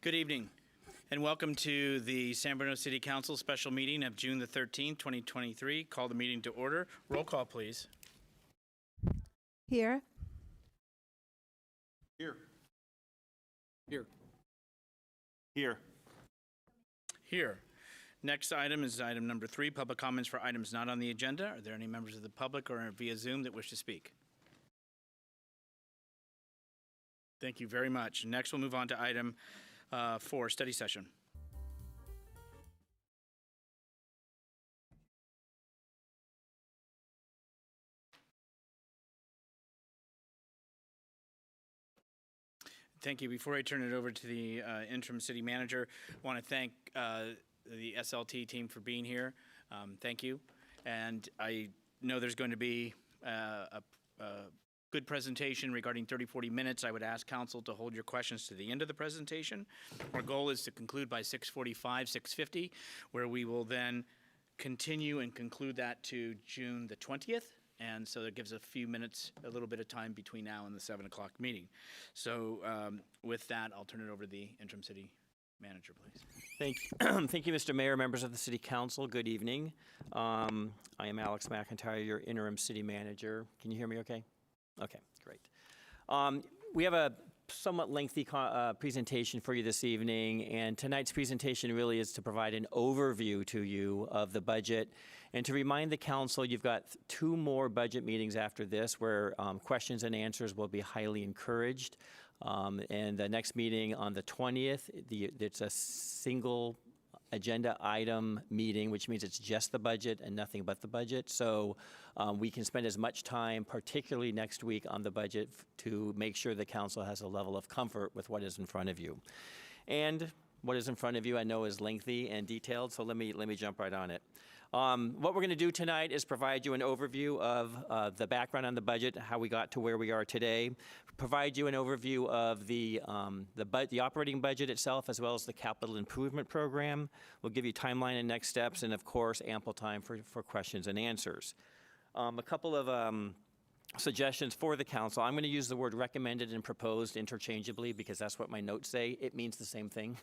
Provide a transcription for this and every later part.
Good evening, and welcome to the San Bruno City Council special meeting of June the 13th, 2023. Call the meeting to order. Roll call, please. Here. Here. Here. Here. Here. Next item is item number 3, public comments for items not on the agenda. Are there any members of the public or via Zoom that wish to speak? Thank you very much. Next, we'll move on to item 4, study session. Thank you. Before I turn it over to the interim city manager, I want to thank the SLT team for being here. Thank you. And I know there's going to be a good presentation regarding 30-40 minutes. I would ask council to hold your questions to the end of the presentation. Our goal is to conclude by 6:45, 6:50, where we will then continue and conclude that to June the 20th. And so that gives a few minutes, a little bit of time between now and the 7 o'clock meeting. So with that, I'll turn it over to the interim city manager, please. Thank you. Thank you, Mr. Mayor, members of the City Council. Good evening. I am Alex McIntyre, your interim city manager. Can you hear me okay? Okay, great. We have a somewhat lengthy presentation for you this evening, and tonight's presentation really is to provide an overview to you of the budget and to remind the council you've got 2 more budget meetings after this where questions and answers will be highly encouraged. And the next meeting on the 20th, it's a single agenda item meeting, which means it's just the budget and nothing but the budget. So we can spend as much time, particularly next week, on the budget to make sure the council has a level of comfort with what is in front of you. And what is in front of you I know is lengthy and detailed, so let me jump right on it. What we're going to do tonight is provide you an overview of the background on the budget, how we got to where we are today, provide you an overview of the operating budget itself, as well as the capital improvement program. We'll give you timeline and next steps, and of course, ample time for questions and answers. A couple of suggestions for the council. I'm going to use the word recommended and proposed interchangeably because that's what my notes say. It means the same thing.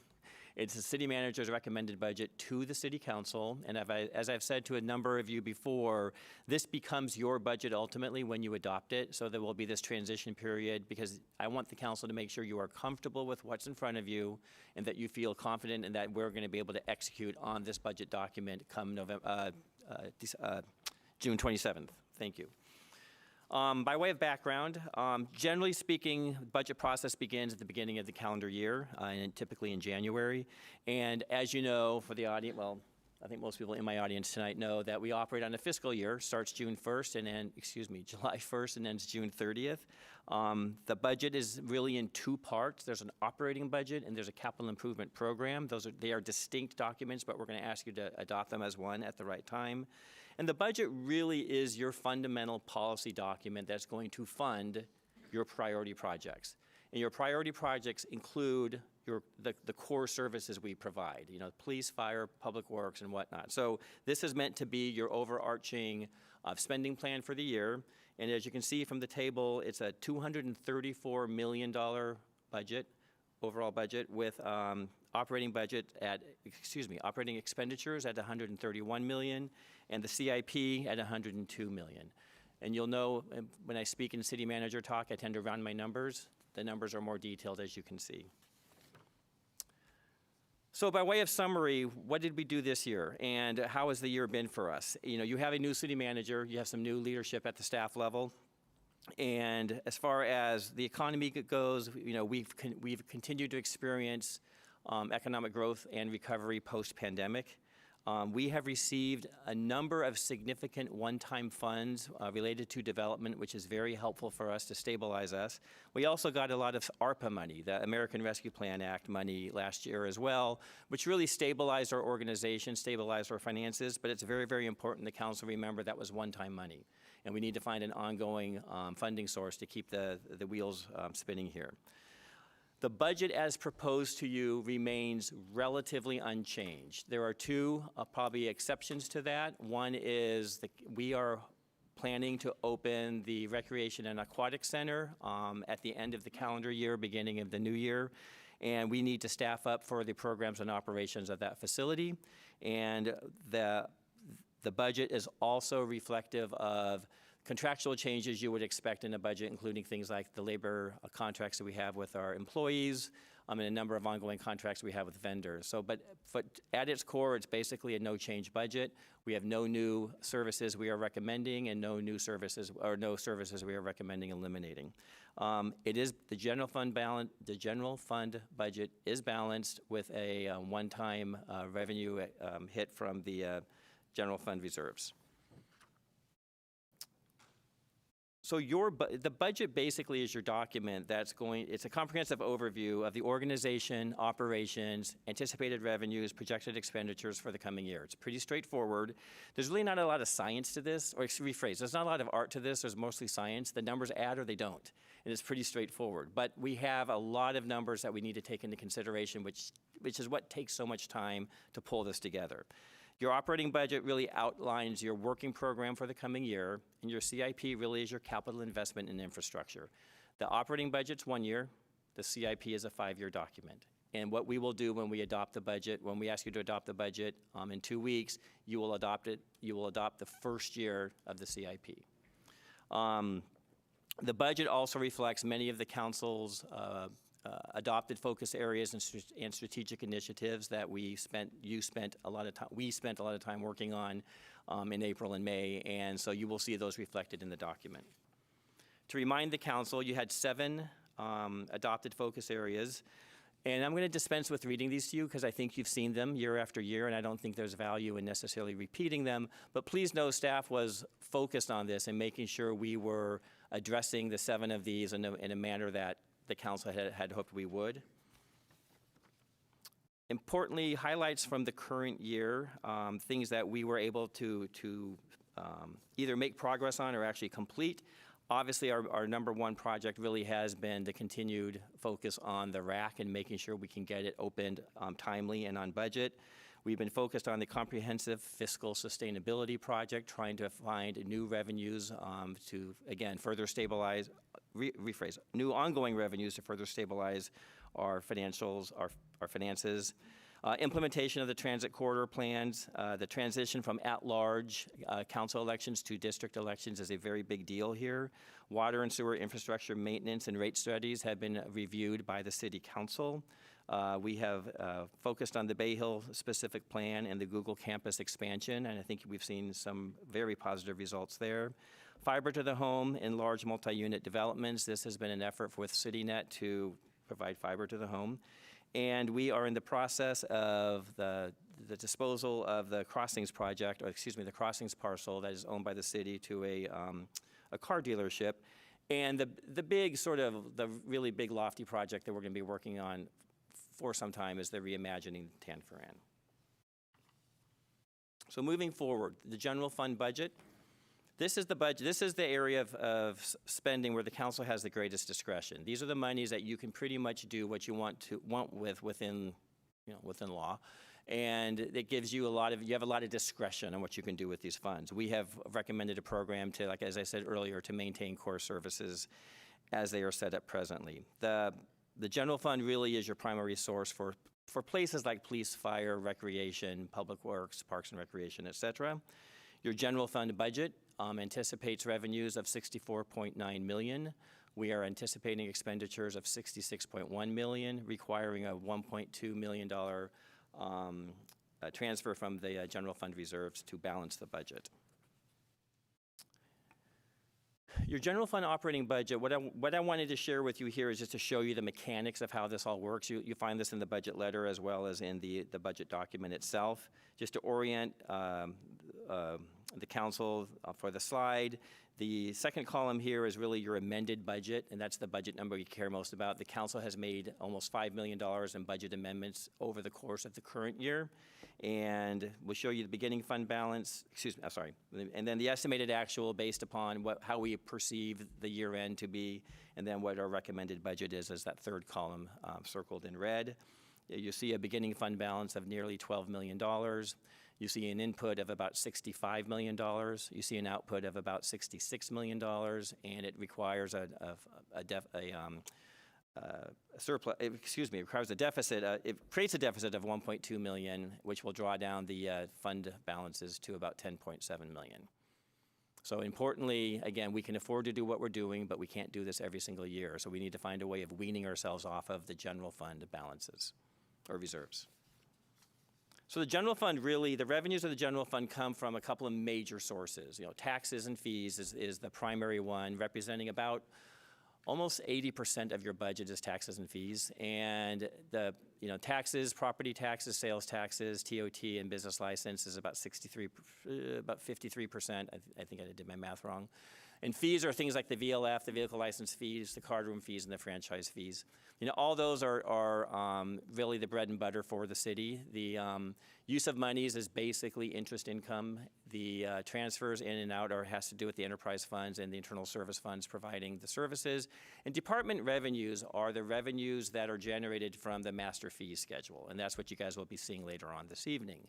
It's the city manager's recommended budget to the city council, and as I've said to a number of you before, this becomes your budget ultimately when you adopt it, so there will be this transition period because I want the council to make sure you are comfortable with what's in front of you and that you feel confident and that we're going to be able to execute on this budget document come June 27th. Thank you. By way of background, generally speaking, budget process begins at the beginning of the calendar year, and typically in January. And as you know, for the audience, well, I think most people in my audience tonight know that we operate on a fiscal year, starts June 1st and then, July 1st and ends June 30th. The budget is really in 2 parts. There's an operating budget and there's a capital improvement program. They are distinct documents, but we're going to ask you to adopt them as one at the right time. And the budget really is your fundamental policy document that's going to fund your priority projects. And your priority projects include the core services we provide, police, fire, public works, and whatnot. So this is meant to be your overarching spending plan for the year. And as you can see from the table, it's a $234 million budget, overall budget, with operating expenditures at $131 million, and the CIP at $102 million. And you'll know when I speak in city manager talk, I tend to round my numbers. The numbers are more detailed, as you can see. So by way of summary, what did we do this year, and how has the year been for us? You have a new city manager, you have some new leadership at the staff level. And as far as the economy goes, we've continued to experience economic growth and recovery post-pandemic. We have received a number of significant one-time funds related to development, which is very helpful for us to stabilize us. We also got a lot of ARPA money, the American Rescue Plan Act money last year as well, which really stabilized our organization, stabilized our finances, but it's very, very important the council remember that was one-time money. And we need to find an ongoing funding source to keep the wheels spinning here. The budget as proposed to you remains relatively unchanged. There are 2 probably exceptions to that. One is we are planning to open the Recreation and Aquatic Center at the end of the calendar year, beginning of the new year. and we need to staff up for the programs and operations of that facility. And the budget is also reflective of contractual changes you would expect in a budget, including things like the labor contracts that we have with our employees, and a number of ongoing contracts we have with vendors. So, but at its core, it's basically a no-change budget. We have no new services we are recommending, and no new services, or no services we are recommending eliminating. It is the general fund balance. The general fund budget is balanced with a one-time revenue hit from the general fund reserves. So the budget basically is your document that's it's a comprehensive overview of the organization, operations, anticipated revenues, projected expenditures for the coming year. It's pretty straightforward. There's really not a lot of science to this, or rephrase, there's not a lot of art to this, there's mostly science. The numbers add or they don't, and it's pretty straightforward. But we have a lot of numbers that we need to take into consideration, which is what takes so much time to pull this together. Your operating budget really outlines your working program for the coming year, and your CIP really is your capital investment in infrastructure. The operating budget's 1 year, the CIP is a 5-year document. And what we will do when we adopt the budget, when we ask you to adopt the budget in 2 weeks, you will adopt it, you will adopt the first year of the CIP. The budget also reflects many of the council's adopted focus areas and strategic initiatives that we spent a lot of time working on in April and May, and so you will see those reflected in the document. To remind the council, you had 7 adopted focus areas, and I'm going to dispense with reading these to you because I think you've seen them year after year, and I don't think there's value in necessarily repeating them, but please know staff was focused on this and making sure we were addressing the 7 of these in a manner that the council had hoped we would. Importantly, highlights from the current year, things that we were able to either make progress on or actually complete. Obviously, our number 1 project really has been the continued focus on the RAC and making sure we can get it opened timely and on budget. We've been focused on the comprehensive fiscal sustainability project, trying to find new revenues to, again, further stabilize, rephrase, new ongoing revenues to further stabilize our financials, our finances. Implementation of the transit corridor plans, the transition from at-large council elections to district elections is a very big deal here. Water and sewer infrastructure maintenance and rate studies have been reviewed by the City Council. We have focused on the Bay Hill specific plan and the Google campus expansion, and I think we've seen some very positive results there. Fiber to the home in large multi-unit developments. This has been an effort with CityNet to provide fiber to the home. And we are in the process of the disposal of the Crossings project, or excuse me, the Crossings parcel that is owned by the city to a car dealership. And the big sort of, the really big lofty project that we're going to be working on for some time is the reimagining Tanforan. So moving forward, the general fund budget. This is the budget. This is the area of spending where the council has the greatest discretion. These are the monies that you can pretty much do what you want within law, and it gives you you have a lot of discretion on what you can do with these funds. We have recommended a program to, like as I said earlier, to maintain core services as they are set up presently. The general fund really is your primary source for places like police, fire, recreation, public works, parks and recreation, et cetera. Your general fund budget anticipates revenues of $64.9 million. We are anticipating expenditures of $66.1 million, requiring a $1.2 million transfer from the general fund reserves to balance the budget. Your general fund operating budget, what I wanted to share with you here is just to show you the mechanics of how this all works. You find this in the budget letter as well as in the budget document itself. Just to orient the council for the slide, the second column here is really your amended budget, and that's the budget number you care most about. The council has made almost $5 million in budget amendments over the course of the current year, and we'll show you the beginning fund balance, and then the estimated actual based upon how we perceive the year end to be, and then what our recommended budget is that third column circled in red. You see a beginning fund balance of nearly $12 million. You see an input of about $65 million. You see an output of about $66 million, and it requires a surplus, excuse me, it requires a deficit, it creates a deficit of 1.2 million, which will draw down the fund balances to about 10.7 million. So importantly, again, we can afford to do what we're doing, but we can't do this every single year. So we need to find a way of weaning ourselves off of the general fund balances or reserves. So the general fund really, the revenues of the general fund come from a couple of major sources. You know, taxes and fees is the primary one, representing about almost 80% of your budget is taxes and fees. And the, you know, taxes, property taxes, sales taxes, TOT, and business license is about 53%. I think I did my math wrong. And fees are things like the VLF, the vehicle license fees, the card room fees, and the franchise fees. You know, all those are really the bread and butter for the city. The use of monies is basically interest income. The transfers in and out has to do with the enterprise funds and the internal service funds providing the services. And department revenues are the revenues that are generated from the master fee schedule. And that's what you guys will be seeing later on this evening.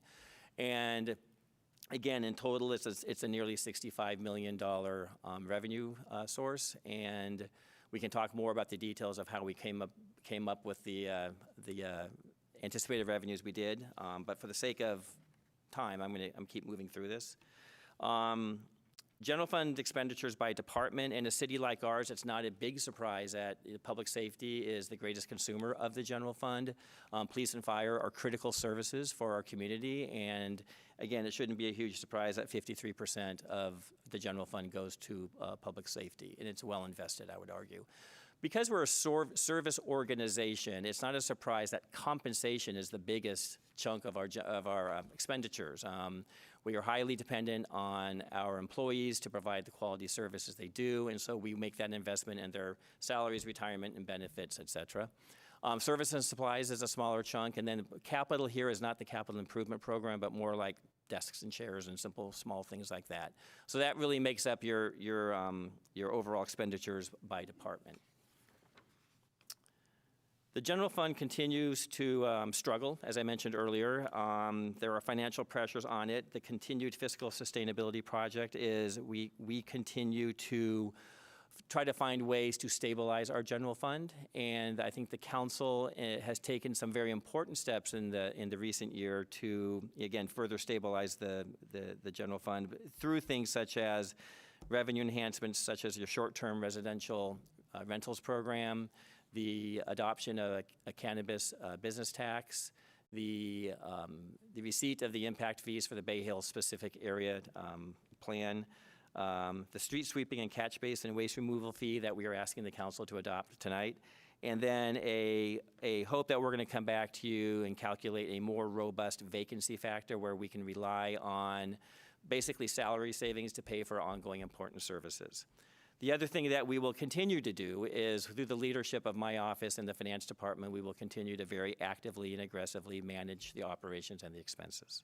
And again, in total, it's a nearly $65 million revenue source, and we can talk more about the details of how we came up with the anticipated revenues we did. But for the sake of time, I'm keep moving through this. General fund expenditures by department. In a city like ours, it's not a big surprise that public safety is the greatest consumer of the general fund. Police and fire are critical services for our community, and again, it shouldn't be a huge surprise that 53% of the general fund goes to public safety, and it's well invested, I would argue. Because we're a service organization, it's not a surprise that compensation is the biggest chunk of our expenditures. We are highly dependent on our employees to provide the quality services they do, and so we make that investment in their salaries, retirement, and benefits, et cetera. Service and supplies is a smaller chunk, and then capital here is not the capital improvement program, but more like desks and chairs and simple, small things like that. So that really makes up your overall expenditures by department. The general fund continues to struggle, as I mentioned earlier. There are financial pressures on it. The continued fiscal sustainability project is we continue to try to find ways to stabilize our general fund, and I think the council has taken some very important steps in the recent year to, again, further stabilize the general fund through things such as revenue enhancements, such as your short-term residential rentals program, the adoption of a cannabis business tax, the receipt of the impact fees for the Bay Hill specific area plan, the street sweeping and catch basin and waste removal fee that we are asking the council to adopt tonight, and then a hope that we're going to come back to you and calculate a more robust vacancy factor where we can rely on basically salary savings to pay for ongoing important services. The other thing that we will continue to do is, through the leadership of my office and the finance department, we will continue to very actively and aggressively manage the operations and the expenses.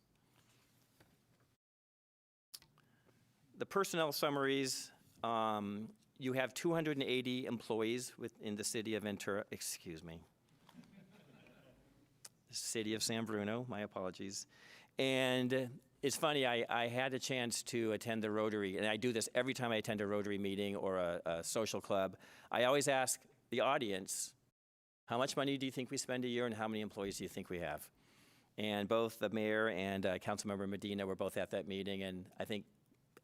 The personnel summaries, you have 280 employees within the city of Ventura, city of San Bruno, my apologies. And it's funny, I had a chance to attend the Rotary, and I do this every time I attend a Rotary meeting or a social club. I always ask the audience, how much money do you think we spend a year and how many employees do you think we have? And both the mayor and Councilmember Medina were both at that meeting, and I think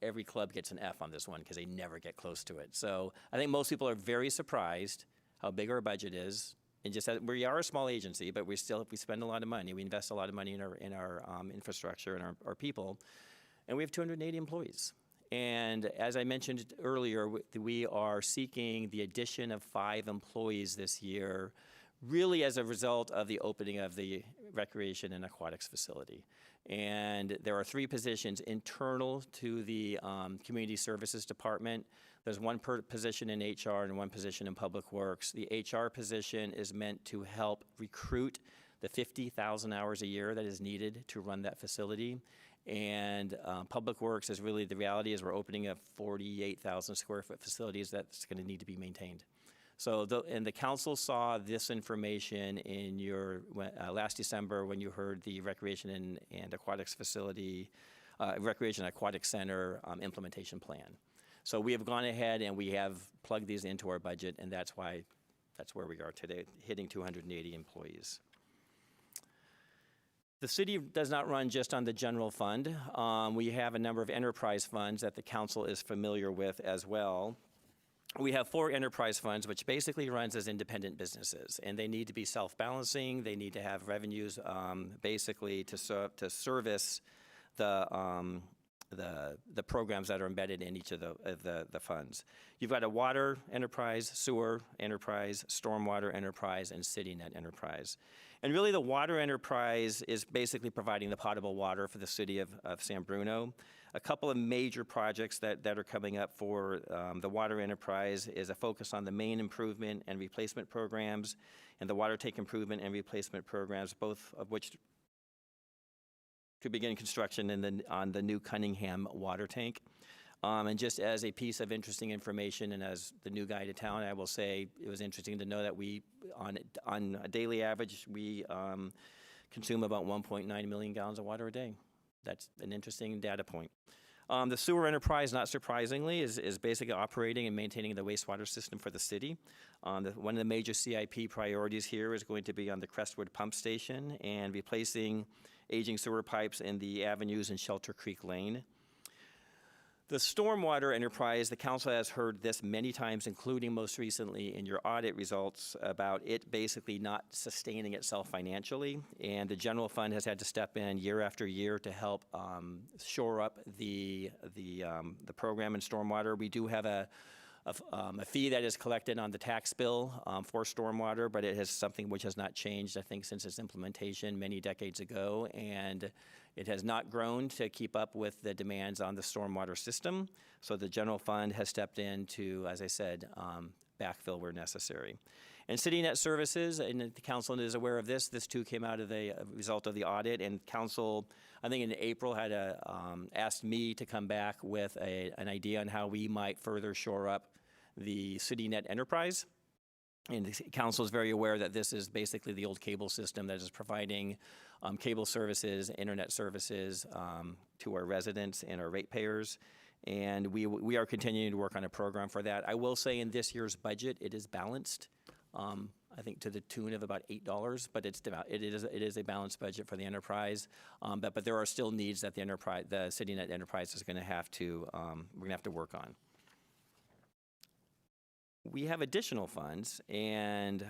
every club gets an F on this one because they never get close to it. So I think most people are very surprised how big our budget is. And just as we are a small agency, but we spend a lot of money. We invest a lot of money in our infrastructure and our people, and we have 280 employees. And as I mentioned earlier, we are seeking the addition of 5 employees this year, really as a result of the opening of the recreation and aquatics facility. And there are 3 positions internal to the community services department. There's 1 position in HR and 1 position in public works. The HR position is meant to help recruit the 50,000 hours a year that is needed to run that facility. And public works is really, the reality is we're opening a 48,000 square foot facilities that's going to need to be maintained. So, and the council saw this information in your, last December when you heard the Recreation and Aquatics Facility, Recreation and Aquatic Center implementation plan. So we have gone ahead and we have plugged these into our budget, and that's why that's where we are today, hitting 280 employees. The city does not run just on the general fund. We have a number of enterprise funds that the council is familiar with as well. We have 4 enterprise funds, which basically runs as independent businesses, and they need to be self-balancing. They need to have revenues basically to service the programs that are embedded in each of the funds. You've got a water enterprise, sewer enterprise, stormwater enterprise, and CityNet enterprise. And really the water enterprise is basically providing the potable water for the city of San Bruno. A couple of major projects that are coming up for the water enterprise is a focus on the main improvement and replacement programs and the water tank improvement and replacement programs, both of which to begin construction on the new Cunningham water tank. And just as a piece of interesting information, and as the new guy to town, I will say it was interesting to know that we, on a daily average, we consume about 1.9 million gallons of water a day. That's an interesting data point. The sewer enterprise, not surprisingly, is basically operating and maintaining the wastewater system for the city. One of the major CIP priorities here is going to be on the Crestwood Pump Station and replacing aging sewer pipes in the avenues in Shelter Creek Lane. The stormwater enterprise, the council has heard this many times, including most recently in your audit results, about it basically not sustaining itself financially. And the general fund has had to step in year after year to help shore up the program in stormwater. We do have a fee that is collected on the tax bill for stormwater, but it is something which has not changed, I think, since its implementation many decades ago, and it has not grown to keep up with the demands on the stormwater system. So the general fund has stepped in to, as I said, backfill where necessary. And CityNet services, and the council is aware of this. This too came out of the result of the audit, and council, I think in April, had asked me to come back with an idea on how we might further shore up the CityNet enterprise. And the council is very aware that this is basically the old cable system that is providing cable services, internet services to our residents and our ratepayers. And we are continuing to work on a program for that. I will say in this year's budget, it is balanced. I think to the tune of about $8, but it is a balanced budget for the enterprise. But there are still needs that the CityNet enterprise is going to have to work on. We have additional funds, and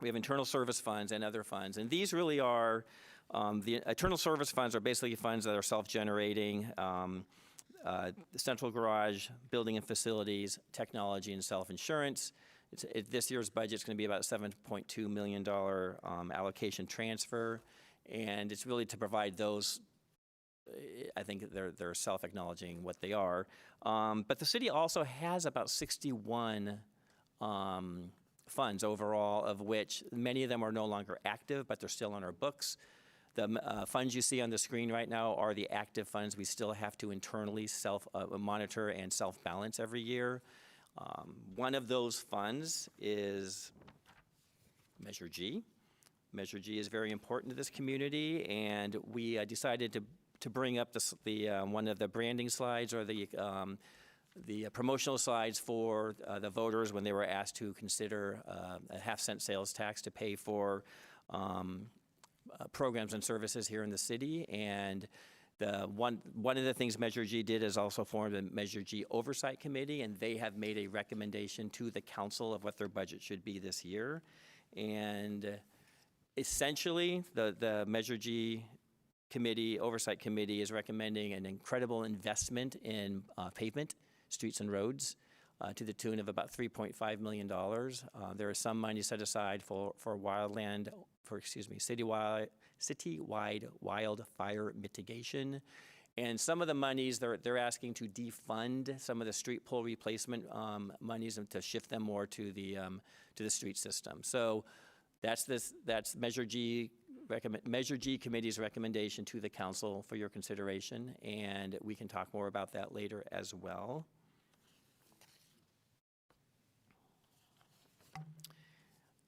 we have internal service funds and other funds. And these really are, the internal service funds are basically funds that are self-generating, the central garage, building and facilities, technology, and self-insurance. This year's budget is going to be about $7.2 million allocation transfer, and it's really to provide those. I think they're self-acknowledging what they are. But the city also has about 61 funds overall, of which many of them are no longer active, but they're still on our books. The funds you see on the screen right now are the active funds we still have to internally monitor and self-balance every year. One of those funds is Measure G. Measure G is very important to this community, and we decided to bring up one of the branding slides or the promotional slides for the voters when they were asked to consider a half-cent sales tax to pay for programs and services here in the city. And one of the things Measure G did is also formed a Measure G Oversight Committee, and they have made a recommendation to the council of what their budget should be this year. And essentially, the Measure G Oversight Committee is recommending an incredible investment in pavement, streets and roads to the tune of about $3.5 million. There is some money set aside for citywide wildfire mitigation. And some of the monies they're asking to defund some of the street pole replacement monies and to shift them more to the street system. So that's Measure G Committee's recommendation to the council for your consideration, and we can talk more about that later as well.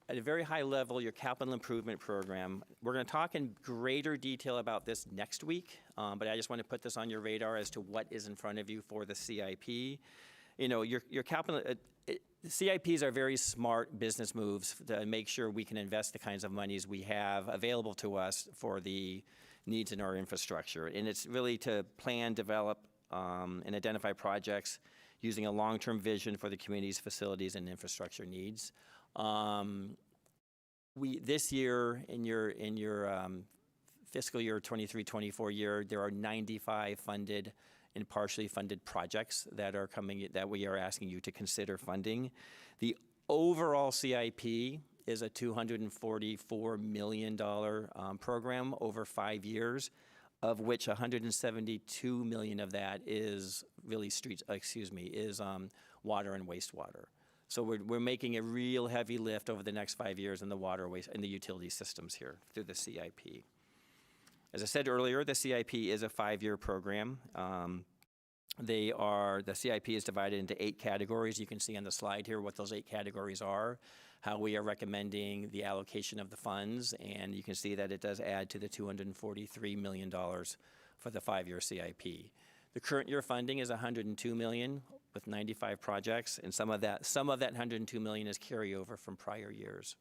At a very high level, your capital improvement program, we're going to talk in greater detail about this next week, but I just want to put this on your radar as to what is in front of you for the CIP. your capital, CIPs are very smart business moves to make sure we can invest the kinds of monies we have available to us for the needs in our infrastructure. And it's really to plan, develop, and identify projects using a long-term vision for the community's facilities and infrastructure needs. This year, in your fiscal year 23-24 year, there are 95 funded and partially funded projects that are coming, that we are asking you to consider funding. The overall CIP is a $244 million program over 5 years, of which 172 million of that is really water and wastewater. So we're making a real heavy lift over the next 5 years in the water, waste, and the utility systems here through the CIP. As I said earlier, the CIP is a 5-year program. The CIP is divided into 8 categories. You can see on the slide here what those 8 categories are, how we are recommending the allocation of the funds, and you can see that it does add to the $243 million for the 5-year CIP. The current year funding is $102 million with 95 projects, and some of that $102 million is carryover from prior years.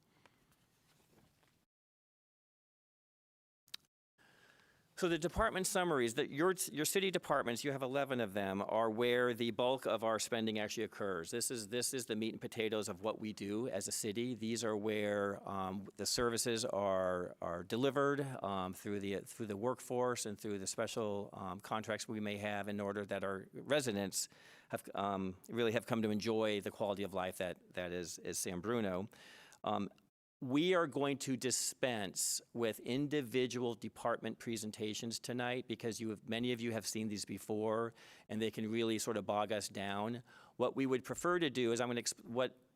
So the department summaries, your city departments, you have 11 of them, are where the bulk of our spending actually occurs. This is the meat and potatoes of what we do as a city. These are where the services are delivered through the workforce and through the special contracts we may have in order that our residents have really have come to enjoy the quality of life that is San Bruno. We are going to dispense with individual department presentations tonight because many of you have seen these before, and they can really sort of bog us down. What we would prefer to do is I'm going to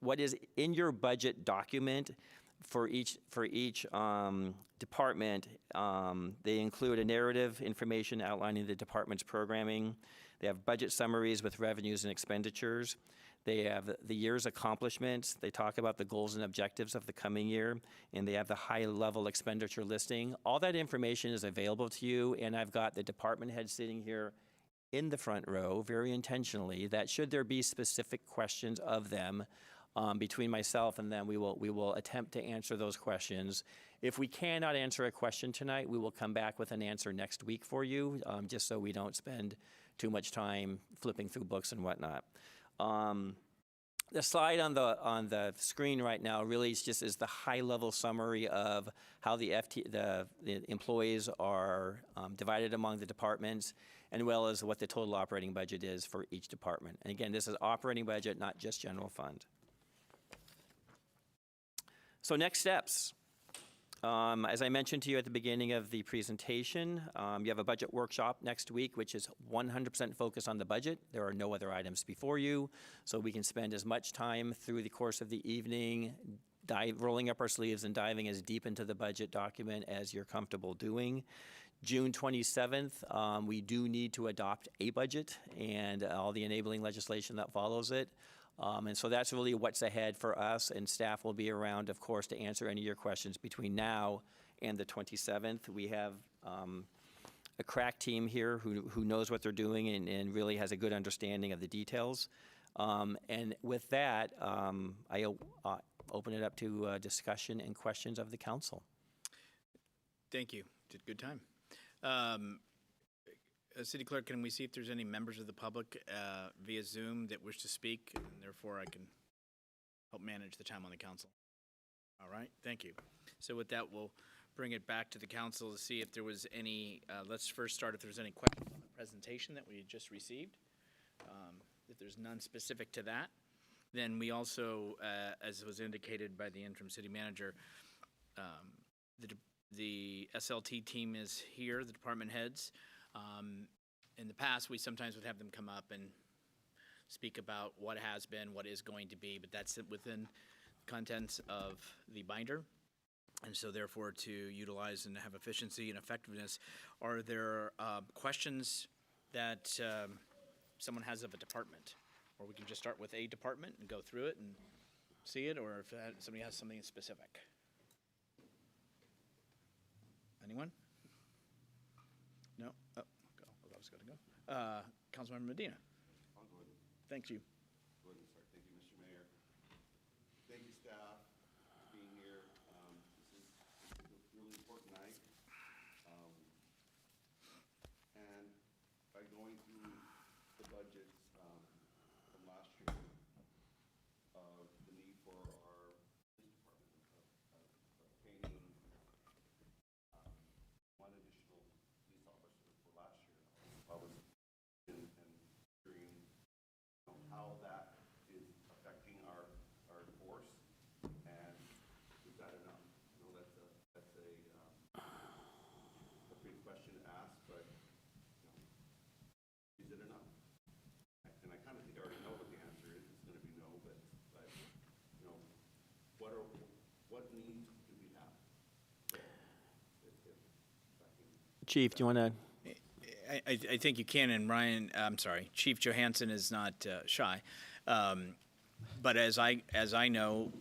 what is in your budget document for each department. They include a narrative information outlining the department's programming. They have budget summaries with revenues and expenditures. They have the year's accomplishments. They talk about the goals and objectives of the coming year, and they have the high-level expenditure listing. All that information is available to you, and I've got the department head sitting here in the front row, very intentionally, that should there be specific questions of them, between myself and them, we will attempt to answer those questions. If we cannot answer a question tonight, we will come back with an answer next week for you, just so we don't spend too much time flipping through books and whatnot. The slide on the screen right now really is the high-level summary of how the employees are divided among the departments, and well as what the total operating budget is for each department. And again, this is operating budget, not just general fund. So next steps. As I mentioned to you at the beginning of the presentation, you have a budget workshop next week, which is 100% focused on the budget. There are no other items before you, so we can spend as much time through the course of the evening rolling up our sleeves and diving as deep into the budget document as you're comfortable doing. June 27th, we do need to adopt a budget and all the enabling legislation that follows it. And so that's really what's ahead for us, and staff will be around, of course, to answer any of your questions between now and the 27th. We have a crack team here who knows what they're doing and really has a good understanding of the details. And with that, I open it up to discussion and questions of the council. Thank you. Did good time. City Clerk, can we see if there's any members of the public via Zoom that wish to speak, and therefore I can help manage the time on the council? All right, thank you. So with that, we'll bring it back to the council to see if there was any, let's first start if there's any questions on the presentation that we just received. If there's none specific to that, then we also, as was indicated by the interim city manager, the SLT team is here, the department heads. In the past, we sometimes would have them come up and speak about what has been, what is going to be, but that's within the contents of the binder. And so therefore, to utilize and have efficiency and effectiveness, are there questions that someone has of a department? Or we can just start with a department and go through it and see it, or if somebody has something specific. Anyone? No? Oh, I was going to go. Councilmember Medina. Thank you. Go ahead and start. Thank you, Mr. Mayor. Thank you, staff, for being here. This is a really important night. And by going through the budgets from last year, the need for our police department of obtaining one additional police officer for last year, I was and hearing how that is affecting our force, and is that enough? I know that's a big question to ask, but is it enough? And I kind of think I already know what the answer is. It's going to be no, but what needs do we have? Chief, do you want to? I think you can, and Ryan, I'm sorry, Chief Johansson is not shy. But as I know,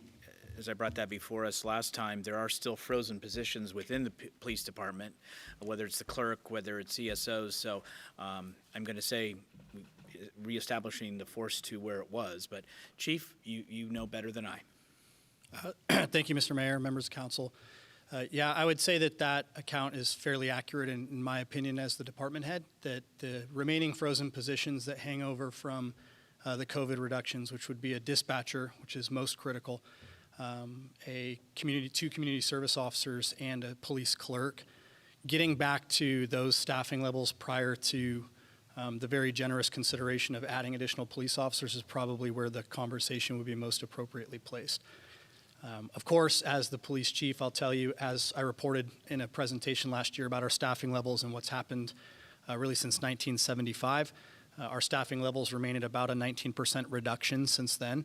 as I brought that before us last time, there are still frozen positions within the police department, whether it's the clerk, whether it's ESOs. So I'm going to say reestablishing the force to where it was. But Chief, you know better than I. Thank you, Mr. Mayor, members of council. Yeah, I would say that account is fairly accurate in my opinion as the department head, that the remaining frozen positions that hang over from the COVID reductions, which would be a dispatcher, which is most critical, two community service officers, and a police clerk, getting back to those staffing levels prior to the very generous consideration of adding additional police officers is probably where the conversation would be most appropriately placed. Of course, as the police chief, I'll tell you, as I reported in a presentation last year about our staffing levels and what's happened really since 1975, our staffing levels remain at about a 19% reduction since then.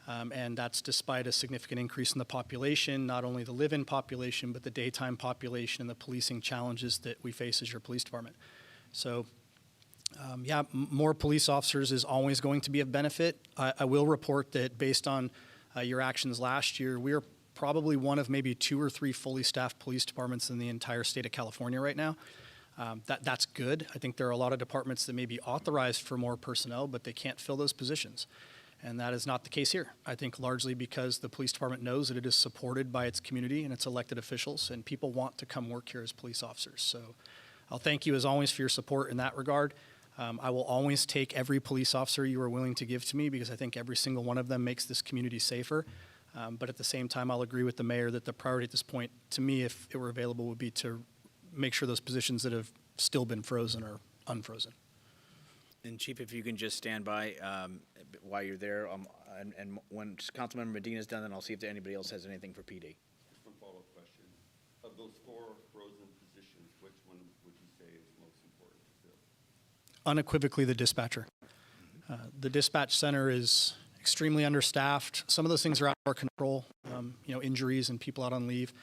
And that's despite a significant increase in the population, not only the live-in population, but the daytime population and the policing challenges that we face as your police department. So, yeah, more police officers is always going to be of benefit. I will report that based on your actions last year, we are probably one of maybe 2 or 3 fully staffed police departments in the entire state of California right now. That's good. I think there are a lot of departments that may be authorized for more personnel, but they can't fill those positions. And that is not the case here. I think largely because the police department knows that it is supported by its community and its elected officials, and people want to come work here as police officers. So I'll thank you as always for your support in that regard. I will always take every police officer you are willing to give to me because I think every single one of them makes this community safer. But at the same time, I'll agree with the mayor that the priority at this point, to me, if it were available, would be to make sure those positions that have still been frozen are unfrozen. And Chief, if you can just stand by while you're there, and when Councilmember Medina's done, then I'll see if anybody else has anything for PD. Just one follow-up question. Of those 4 frozen positions, which one would you say is most important to fill? Unequivocally the dispatcher. The dispatch center is extremely understaffed. Some of those things are out of our control, injuries and people out on leave.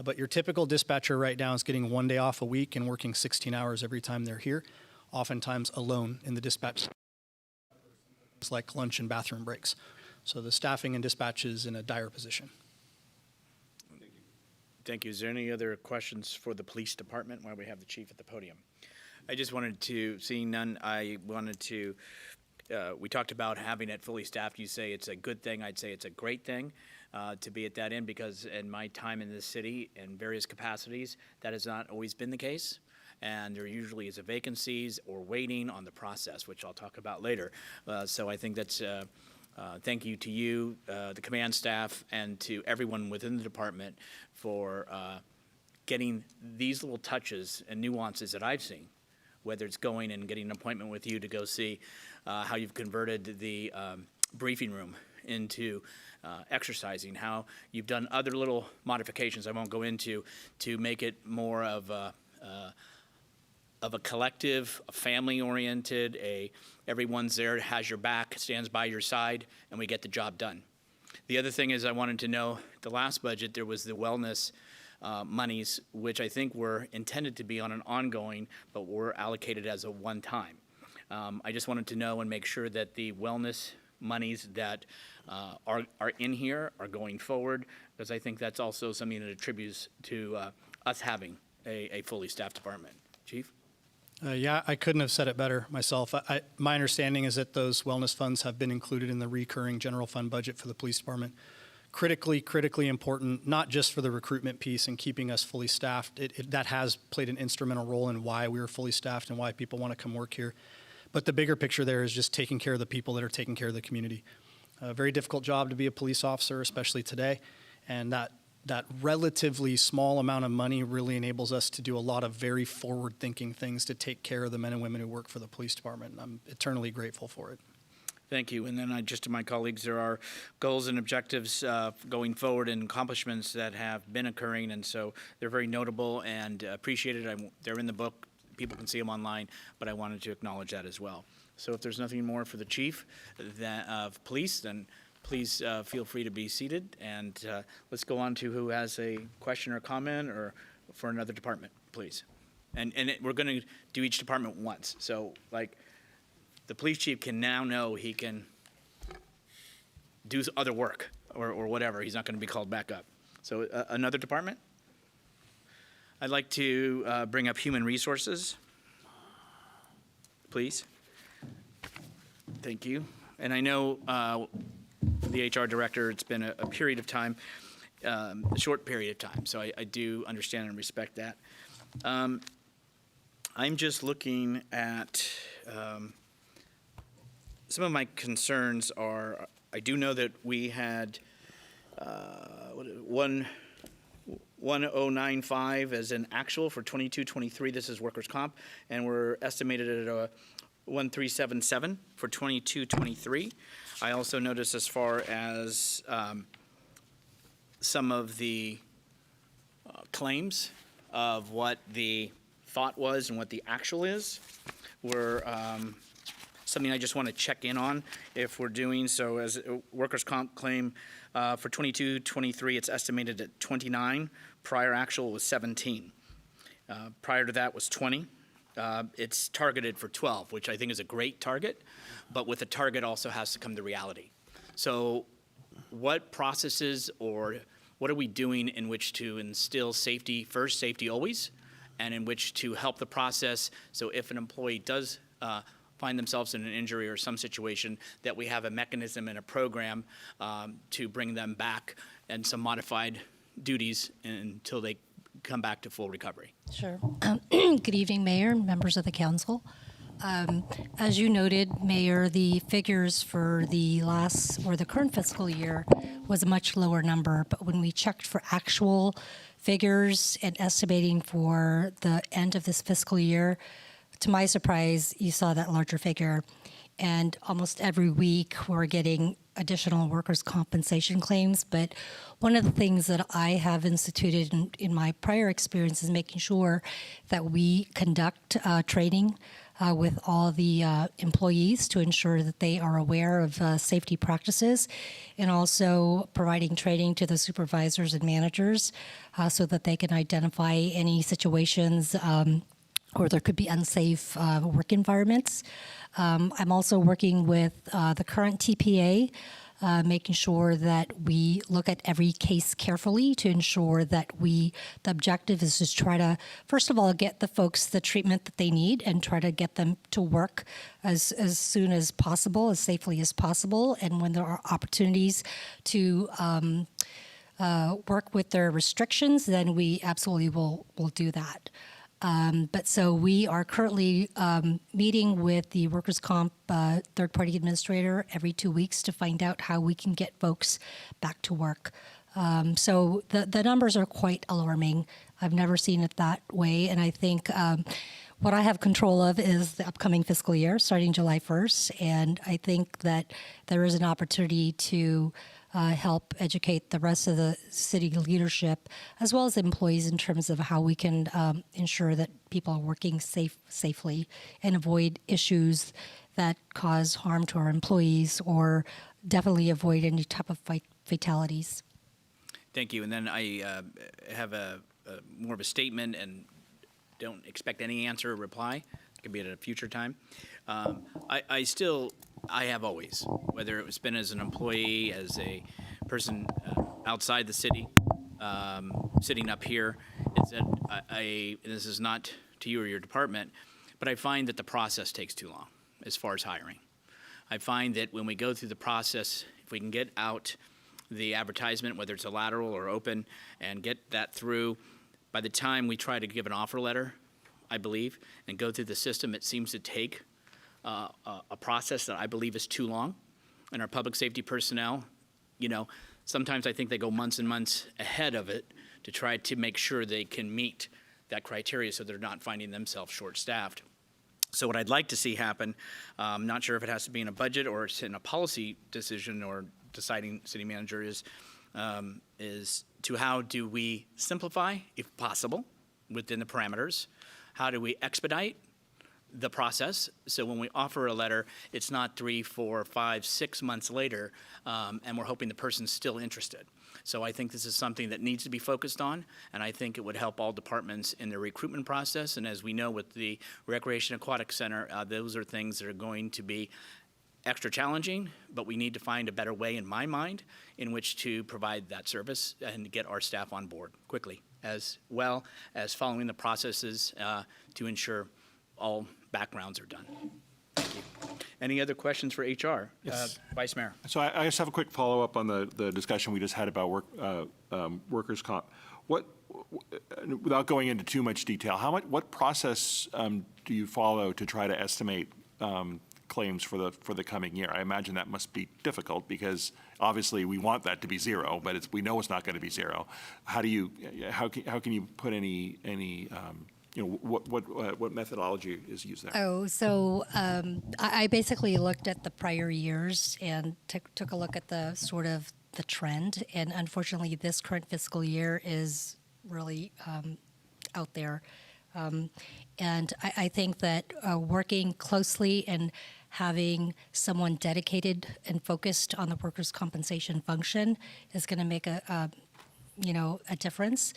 But your typical dispatcher right now is getting 1 day off a week and working 16 hours every time they're here, oftentimes alone in the dispatch center. It's like lunch and bathroom breaks. So the staffing and dispatch is in a dire position. Thank you. Thank you. Is there any other questions for the police department while we have the chief at the podium? I just wanted to, seeing none, we talked about having it fully staffed. You say it's a good thing. I'd say it's a great thing to be at that end, because in my time in this city in various capacities, that has not always been the case. And there usually is a vacancies or waiting on the process, which I'll talk about later. So I think that's, thank you to you, the command staff, and to everyone within the department for getting these little touches and nuances that I've seen, whether it's going and getting an appointment with you to go see how you've converted the briefing room into exercising, how you've done other little modifications I won't go into to make it more of a collective, a family-oriented, everyone's there, has your back, stands by your side, and we get the job done. The other thing is I wanted to know, the last budget, there was the wellness monies, which I think were intended to be on an ongoing, but were allocated as a one-time. I just wanted to know and make sure that the wellness monies that are in here are going forward, because I think that's also something that attributes to us having a fully staffed department. Chief? Yeah, I couldn't have said it better myself. My understanding is that those wellness funds have been included in the recurring general fund budget for the police department. Critically important, not just for the recruitment piece and keeping us fully staffed. That has played an instrumental role in why we are fully staffed and why people want to come work here. But the bigger picture there is just taking care of the people that are taking care of the community. A very difficult job to be a police officer, especially today, and that relatively small amount of money really enables us to do a lot of very forward-thinking things to take care of the men and women who work for the police department. And I'm eternally grateful for it. Thank you. And then just to my colleagues, there are goals and objectives going forward and accomplishments that have been occurring, and so they're very notable and appreciated. They're in the book. People can see them online, but I wanted to acknowledge that as well. So if there's nothing more for the chief of police, then please feel free to be seated, and let's go on to who has a question or comment or for another department, please. And we're going to do each department once. So, like, the police chief can now know he can do other work or whatever. He's not going to be called back up. So another department? I'd like to bring up human resources, please. Thank you. And I know the HR director, it's been a period of time, a short period of time, so I do understand and respect that. I'm just looking at some of my concerns are, I do know that we had 1095 as an actual for 22-23. This is workers' comp, and we're estimated at a 1377 for 22-23. I also noticed as far as some of the claims of what the thought was and what the actual is were something I just want to check in on if we're doing. So as a workers' comp claim for 22-23, it's estimated at 29. Prior actual was 17. Prior to that was 20. It's targeted for 12, which I think is a great target, but with a target also has to come the reality. So what processes or what are we doing in which to instill safety first, safety always, and in which to help the process so if an employee does find themselves in an injury or some situation, that we have a mechanism and a program to bring them back and some modified duties until they come back to full recovery. Sure. Good evening, Mayor and members of the council. As you noted, Mayor, the figures for the current fiscal year was a much lower number, but when we checked for actual figures and estimating for the end of this fiscal year, to my surprise, you saw that larger figure. And almost every week we're getting additional workers' compensation claims. But one of the things that I have instituted in my prior experience is making sure that we conduct training with all the employees to ensure that they are aware of safety practices, and also providing training to the supervisors and managers so that they can identify any situations or there could be unsafe work environments. I'm also working with the current TPA, making sure that we look at every case carefully to ensure that the objective is to try to, first of all, get the folks the treatment that they need and try to get them to work as soon as possible, as safely as possible. And when there are opportunities to work with their restrictions, then we absolutely will do that. But so we are currently meeting with the workers' comp third-party administrator every 2 weeks to find out how we can get folks back to work. So the numbers are quite alarming. I've never seen it that way, and I think what I have control of is the upcoming fiscal year starting July 1st, and I think that there is an opportunity to help educate the rest of the city leadership as well as employees in terms of how we can ensure that people are working safely and avoid issues that cause harm to our employees, or definitely avoid any type of fatalities. Thank you. And then I have more of a statement and don't expect any answer or reply. It could be at a future time. I have always, whether it's been as an employee, as a person outside the city, sitting up here, is that this is not to you or your department, But I find that the process takes too long as far as hiring. I find that when we go through the process, if we can get out the advertisement, whether it's a lateral or open, and get that through, by the time we try to give an offer letter, I believe, and go through the system, it seems to take a process that I believe is too long. And our public safety personnel, sometimes I think they go months and months ahead of it to try to make sure they can meet that criteria so they're not finding themselves short-staffed. So what I'd like to see happen, I'm not sure if it has to be in a budget or it's in a policy decision or deciding city manager, is to how do we simplify, if possible, within the parameters? How do we expedite the process? So when we offer a letter, it's not 3, 4, 5, 6 months later, and we're hoping the person's still interested. So I think this is something that needs to be focused on, and I think it would help all departments in their recruitment process. And as we know with the Recreation Aquatic Center, those are things that are going to be extra challenging, but we need to find a better way, in my mind, in which to provide that service and get our staff on board quickly, as well as following the processes to ensure all backgrounds are done. Thank you. Any other questions for HR? Yes. Vice Mayor. So I just have a quick follow-up on the discussion we just had about workers' comp. Without going into too much detail, what process do you follow to try to estimate claims for the coming year? I imagine that must be difficult because obviously we want that to be zero, but we know it's not going to be zero. How can you put any what methodology is used there? Oh, so I basically looked at the prior years and took a look at the sort of the trend. And unfortunately, this current fiscal year is really out there. And I think that working closely and having someone dedicated and focused on the workers' compensation function is going to make a difference.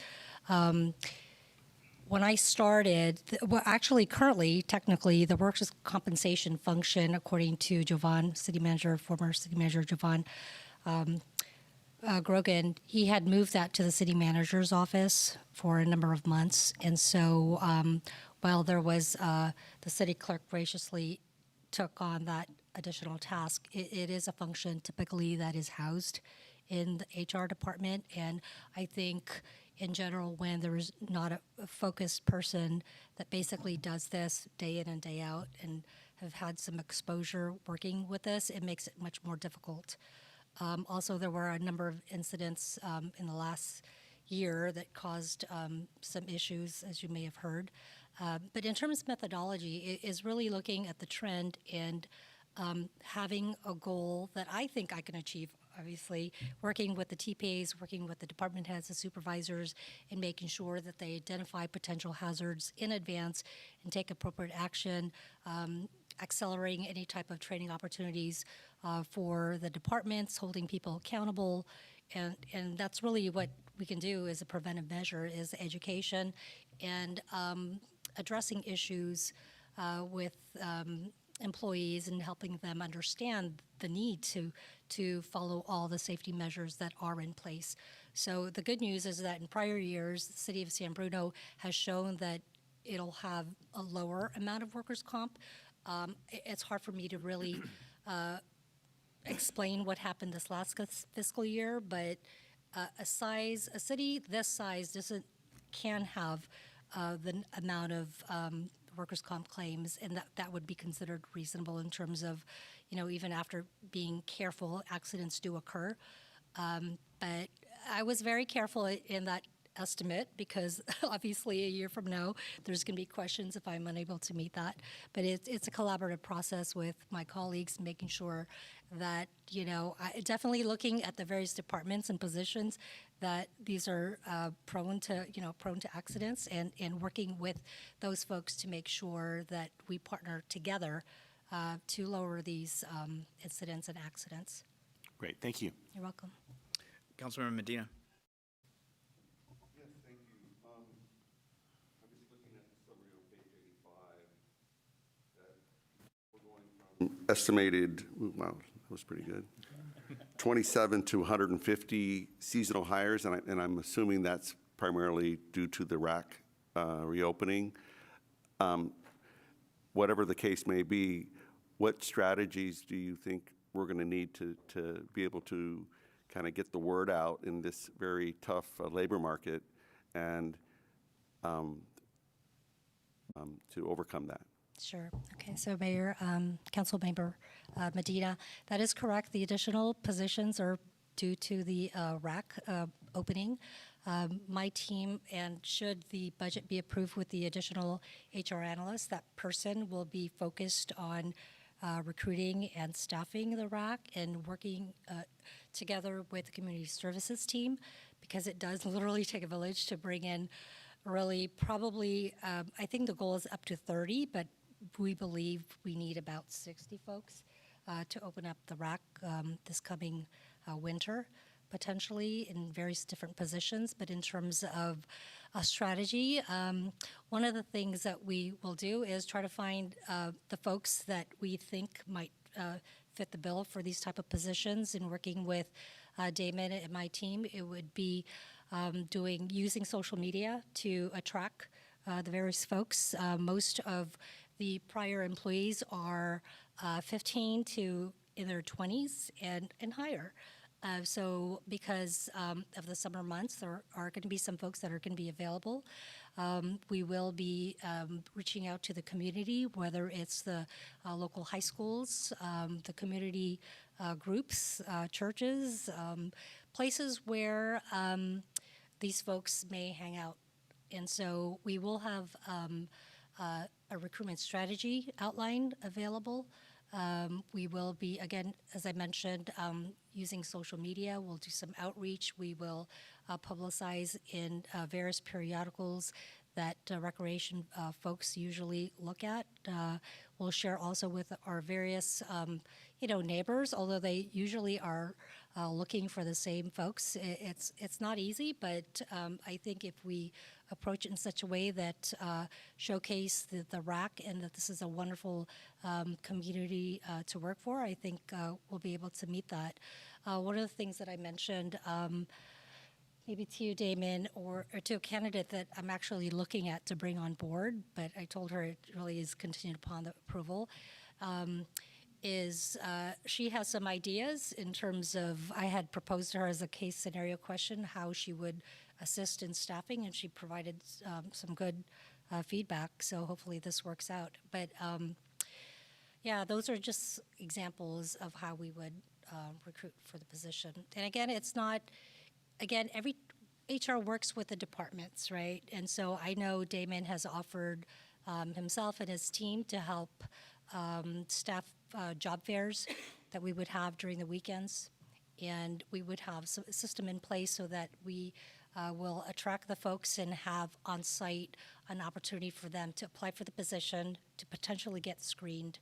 When I started, actually, currently, technically, the workers' compensation function, according to Jovan, former city manager Jovan Grogan, he had moved that to the city manager's office for a number of months. And so while there was, the city clerk graciously took on that additional task, it is a function typically that is housed in the HR department. And I think in general, when there is not a focused person that basically does this day in and day out and have had some exposure working with this, it makes it much more difficult. Also, there were a number of incidents in the last year that caused some issues, as you may have heard. But in terms of methodology, it is really looking at the trend and having a goal that I think I can achieve, obviously, working with the TPAs, working with the department heads, the supervisors, and making sure that they identify potential hazards in advance and take appropriate action, accelerating any type of training opportunities for the departments, holding people accountable. And that's really what we can do as a preventive measure is education and addressing issues with employees and helping them understand the need to follow all the safety measures that are in place. So the good news is that in prior years, the city of San Bruno has shown that it'll have a lower amount of workers' comp. It's hard for me to really explain what happened this last fiscal year, but a city this size can have the amount of workers' comp claims, and that would be considered reasonable in terms of, even after being careful, accidents do occur. But I was very careful in that estimate because obviously a year from now, there's going to be questions if I'm unable to meet that. But it's a collaborative process with my colleagues, making sure that, definitely looking at the various departments and positions that these are prone to accidents and working with those folks to make sure that we partner together to lower these incidents and accidents. Great, thank you. You're welcome. Councilmember Medina. Yes, thank you. I'm just looking at the summary on page 85, that we're going from estimated, wow, that was pretty good, 27 to 150 seasonal hires, and I'm assuming that's primarily due to the RAC reopening. whatever the case may be, what strategies do you think we're going to need to be able to kind of get the word out in this very tough labor market and to overcome that? Sure. Okay. So Mayor, Councilmember Medina, that is correct. The additional positions are due to the RAC opening. My team, and should the budget be approved with the additional HR analyst, that person will be focused on recruiting and staffing the RAC and working together with the community services team, because it does literally take a village to bring in really probably, I think the goal is up to 30, but we believe we need about 60 folks to open up the RAC this coming winter, potentially in various different positions. But in terms of a strategy, one of the things that we will do is try to find the folks that we think might fit the bill for these type of positions. And working with Damon and my team, it would be using social media to attract the various folks. Most of the prior employees are 15 to in their 20s and higher. So because of the summer months, there are going to be some folks that are going to be available. We will be reaching out to the community, whether it's the local high schools, the community groups, churches, places where these folks may hang out. And so we will have a recruitment strategy outline available. We will be, again, as I mentioned, using social media. We'll do some outreach. We will publicize in various periodicals that recreation folks usually look at. We'll share also with our various, neighbors, although they usually are looking for the same folks. It's not easy, but I think if we approach it in such a way that showcase the RAC and that this is a wonderful community to work for, I think we'll be able to meet that. One of the things that I mentioned, maybe to you, Damon, or to a candidate that I'm actually looking at to bring on board, but I told her it really is contingent upon the approval, is she has some ideas in terms of, I had proposed to her as a case scenario question how she would assist in staffing, and she provided some good feedback, so hopefully this works out. But yeah, those are just examples of how we would recruit for the position. And again, it's not, every HR works with the departments, right? And so I know Damon has offered himself and his team to help staff job fairs that we would have during the weekends. And we would have a system in place so that we will attract the folks and have on site an opportunity for them to apply for the position, to potentially get screened,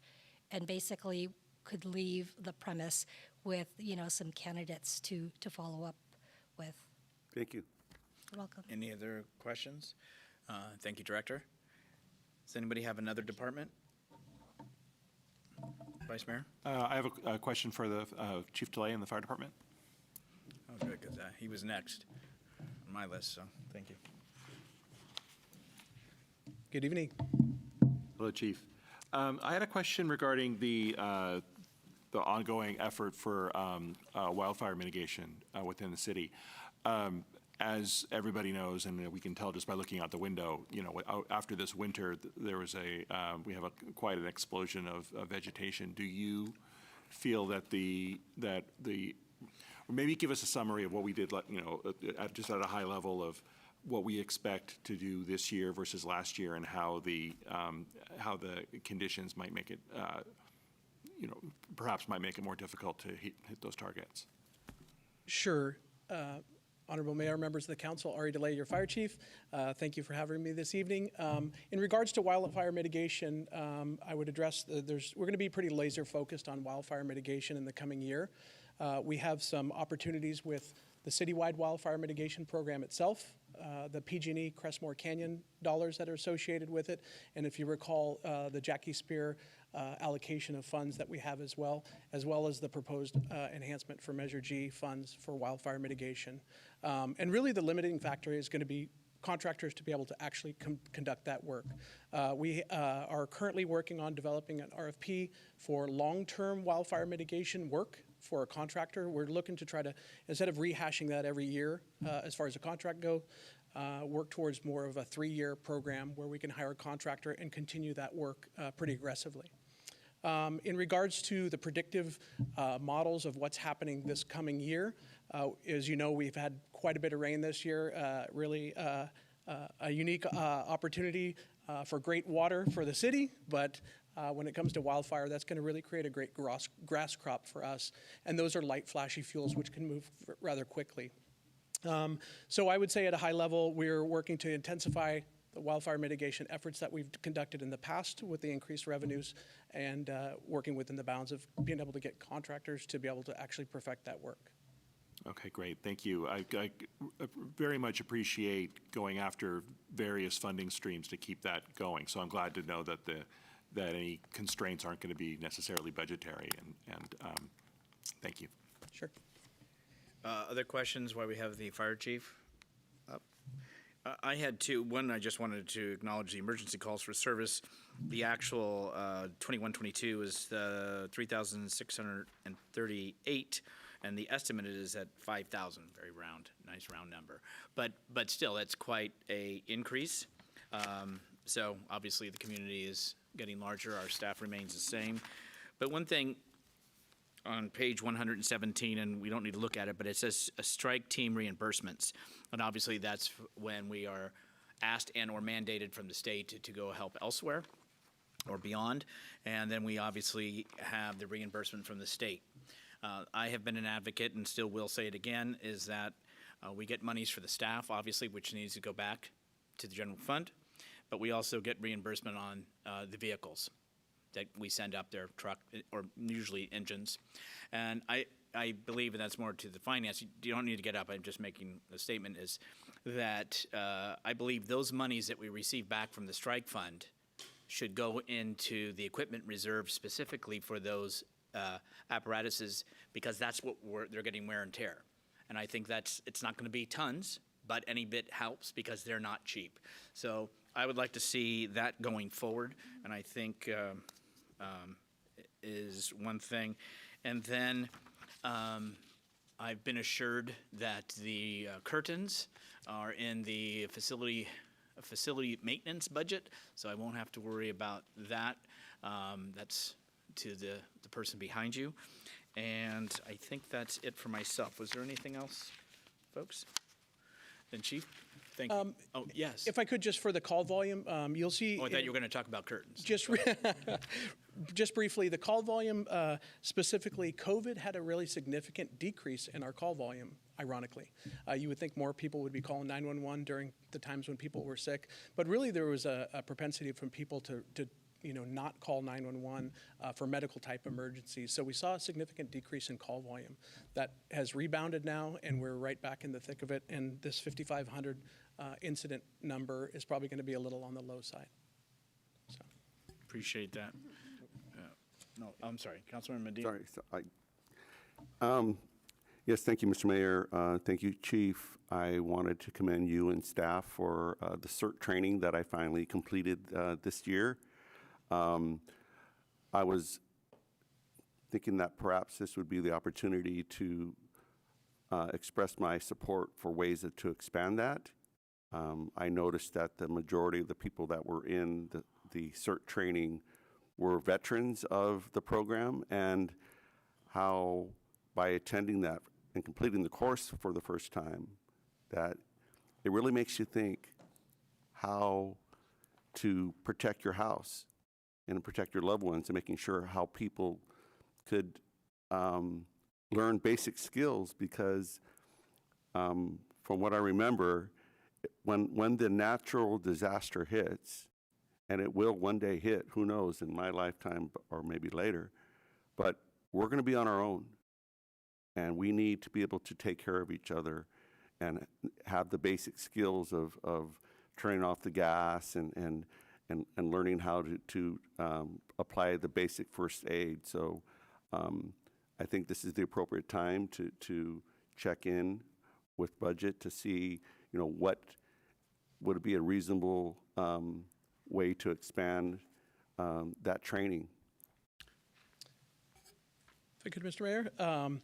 and basically could leave the premise with, some candidates to follow up with. Thank you. You're welcome. Any other questions? Thank you, Director. Does anybody have another department? Vice Mayor? I have a question for the Chief DeLay in the Fire Department. Oh, good, because he was next on my list, so thank you. Good evening. Hello, Chief. I had a question regarding the ongoing effort for wildfire mitigation within the city. As everybody knows, and we can tell just by looking out the window, after this winter, there was we have quite an explosion of vegetation. Do you feel that or maybe give us a summary of what we did, just at a high level of what we expect to do this year versus last year, and how the conditions might make it, perhaps might make it more difficult to hit those targets. Sure. Honorable Mayor, members of the council, Ari DeLay, your fire chief. Thank you for having me this evening. In regards to wildfire mitigation, I would address, we're going to be pretty laser focused on wildfire mitigation in the coming year. We have some opportunities with the citywide wildfire mitigation program itself, the PG&E Crestmore Canyon dollars that are associated with it, and if you recall, the Jackie Spear allocation of funds that we have as well as the proposed enhancement for Measure G funds for wildfire mitigation. And really the limiting factor is going to be contractors to be able to actually conduct that work. We are currently working on developing an RFP for long-term wildfire mitigation work for a contractor. We're looking to try to, instead of rehashing that every year as far as the contract goes, work towards more of a 3-year program where we can hire a contractor and continue that work pretty aggressively. In regards to the predictive models of what's happening this coming year, as you know, we've had quite a bit of rain this year, really a unique opportunity for great water for the city, but when it comes to wildfire, that's going to really create a great grass crop for us, and those are light, flashy fuels which can move rather quickly. So I would say at a high level, we're working to intensify the wildfire mitigation efforts that we've conducted in the past with the increased revenues and working within the bounds of being able to get contractors to be able to actually perfect that work. Okay, great, thank you. I very much appreciate going after various funding streams to keep that going. So I'm glad to know that that any constraints aren't going to be necessarily budgetary, and thank you. Sure. Other questions while we have the fire chief up? I had two. One, I just wanted to acknowledge the emergency calls for service. The actual 21-22 is 3,638, and the estimate is at 5,000. Very round, nice round number. But still, that's quite a increase. So obviously, the community is getting larger. Our staff remains the same. But one thing on page 117, and we don't need to look at it, but it says strike team reimbursements. And obviously that's when we are asked and or mandated from the state to go help elsewhere or beyond. And then we obviously have the reimbursement from the state. I have been an advocate and still will say it again, is that we get monies for the staff, obviously, which needs to go back to the general fund, but we also get reimbursement on the vehicles that we send up their truck, or usually engines. And I believe, and that's more to the finance, you don't need to get up, I'm just making the statement, is that I believe those monies that we receive back from the strike fund should go into the equipment reserve specifically for those apparatuses, because that's what they're getting wear and tear. And I think it's not gonna be tons, but any bit helps because they're not cheap. So I would like to see that going forward, and I think is one thing. And then I've been assured that the curtains are in the facility maintenance budget, so I won't have to worry about that. That's to the person behind you. And I think that's it for myself. Was there anything else, folks? Then Chief, thank you. Oh, yes. If I could, just for the call volume, you'll see. Oh, I thought you were going to talk about curtains. Just briefly, the call volume, specifically COVID, had a really significant decrease in our call volume, ironically. You would think more people would be calling 911 during the times when people were sick, but really there was a propensity from people to not call 911 for medical type emergencies. So we saw a significant decrease in call volume. That has rebounded now, and we're right back in the thick of it, and this 5,500 incident number is probably going to be a little on the low side. So. Appreciate that. No, I'm sorry, Councilmember Medina. Sorry. Yes, thank you, Mr. Mayor. Thank you, Chief. I wanted to commend you and staff for the CERT training that I finally completed this year. I was thinking that perhaps this would be the opportunity to express my support for ways to expand that. I noticed that the majority of the people that were in the CERT training were veterans of the program, and how by attending that and completing the course for the first time, that it really makes you think how to protect your house and protect your loved ones, and making sure how people could learn basic skills, because from what I remember, when the natural disaster hits, and it will one day hit, who knows, in my lifetime or maybe later, but we're going to be on our own, and we need to be able to take care of each other and have the basic skills of turning off the gas and learning how to apply the basic first aid. So I think this is the appropriate time to check in with budget to see, what would it be a reasonable way to expand that training? If I could, Mr. Mayor,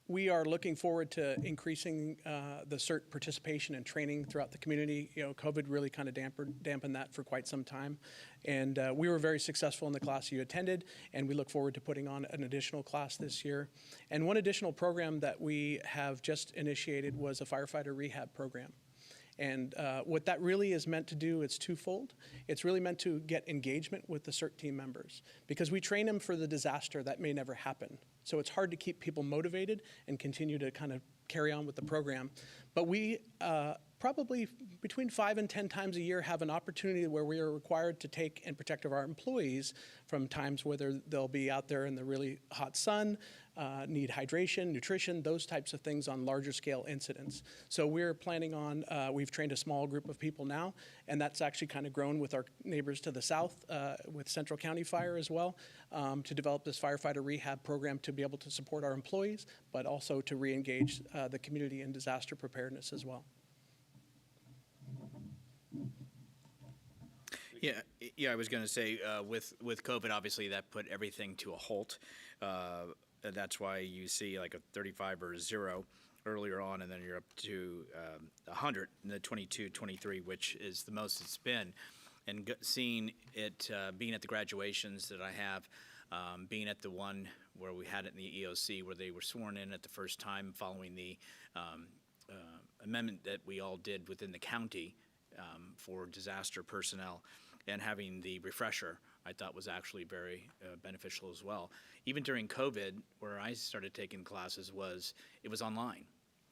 we are looking forward to increasing the CERT participation and training throughout the community. You know, COVID really kind of dampened that for quite some time. And we were very successful in the class you attended, and we look forward to putting on an additional class this year. And one additional program that we have just initiated was a firefighter rehab program. And what that really is meant to do, it's twofold. It's really meant to get engagement with the CERT team members, because we train them for the disaster that may never happen. So it's hard to keep people motivated and continue to kind of carry on with the program. But we probably between 5 and 10 times a year have an opportunity where we are required to take and protect our employees from times where they'll be out there in the really hot sun, need hydration, nutrition, those types of things on larger scale incidents. So we're planning on, we've trained a small group of people now, and that's actually kind of grown with our neighbors to the south, with Central County Fire as well, to develop this firefighter rehab program to be able to support our employees, but also to re-engage the community in disaster preparedness as well. Yeah, I was going to say, with COVID, obviously, that put everything to a halt. That's why you see like a 35 or a 0 earlier on, and then you're up to 100 in the 22, 23, which is the most it's been. And seeing it, being at the graduations that I have, being at the one where we had it in the EOC, where they were sworn in at the first time following the amendment that we all did within the county for disaster personnel, and having the refresher, I thought was actually very beneficial as well. Even during COVID, where I started taking classes, it was online.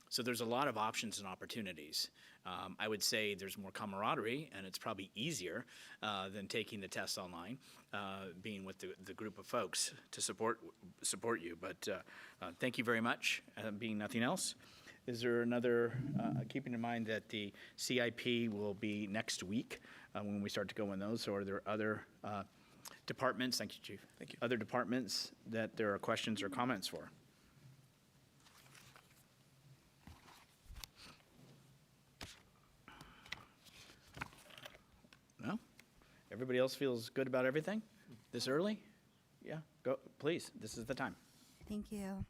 So there's a lot of options and opportunities. I would say there's more camaraderie, and it's probably easier than taking the tests online, being with the group of folks to support you. But thank you very much. Being nothing else, is there another, keeping in mind that the CIP will be next week when we start to go in those, or are there other departments, thank you, Chief. Thank you. Other departments that there are questions or comments for? No? Everybody else feels good about everything this early? Yeah, go, please, this is the time. Thank you.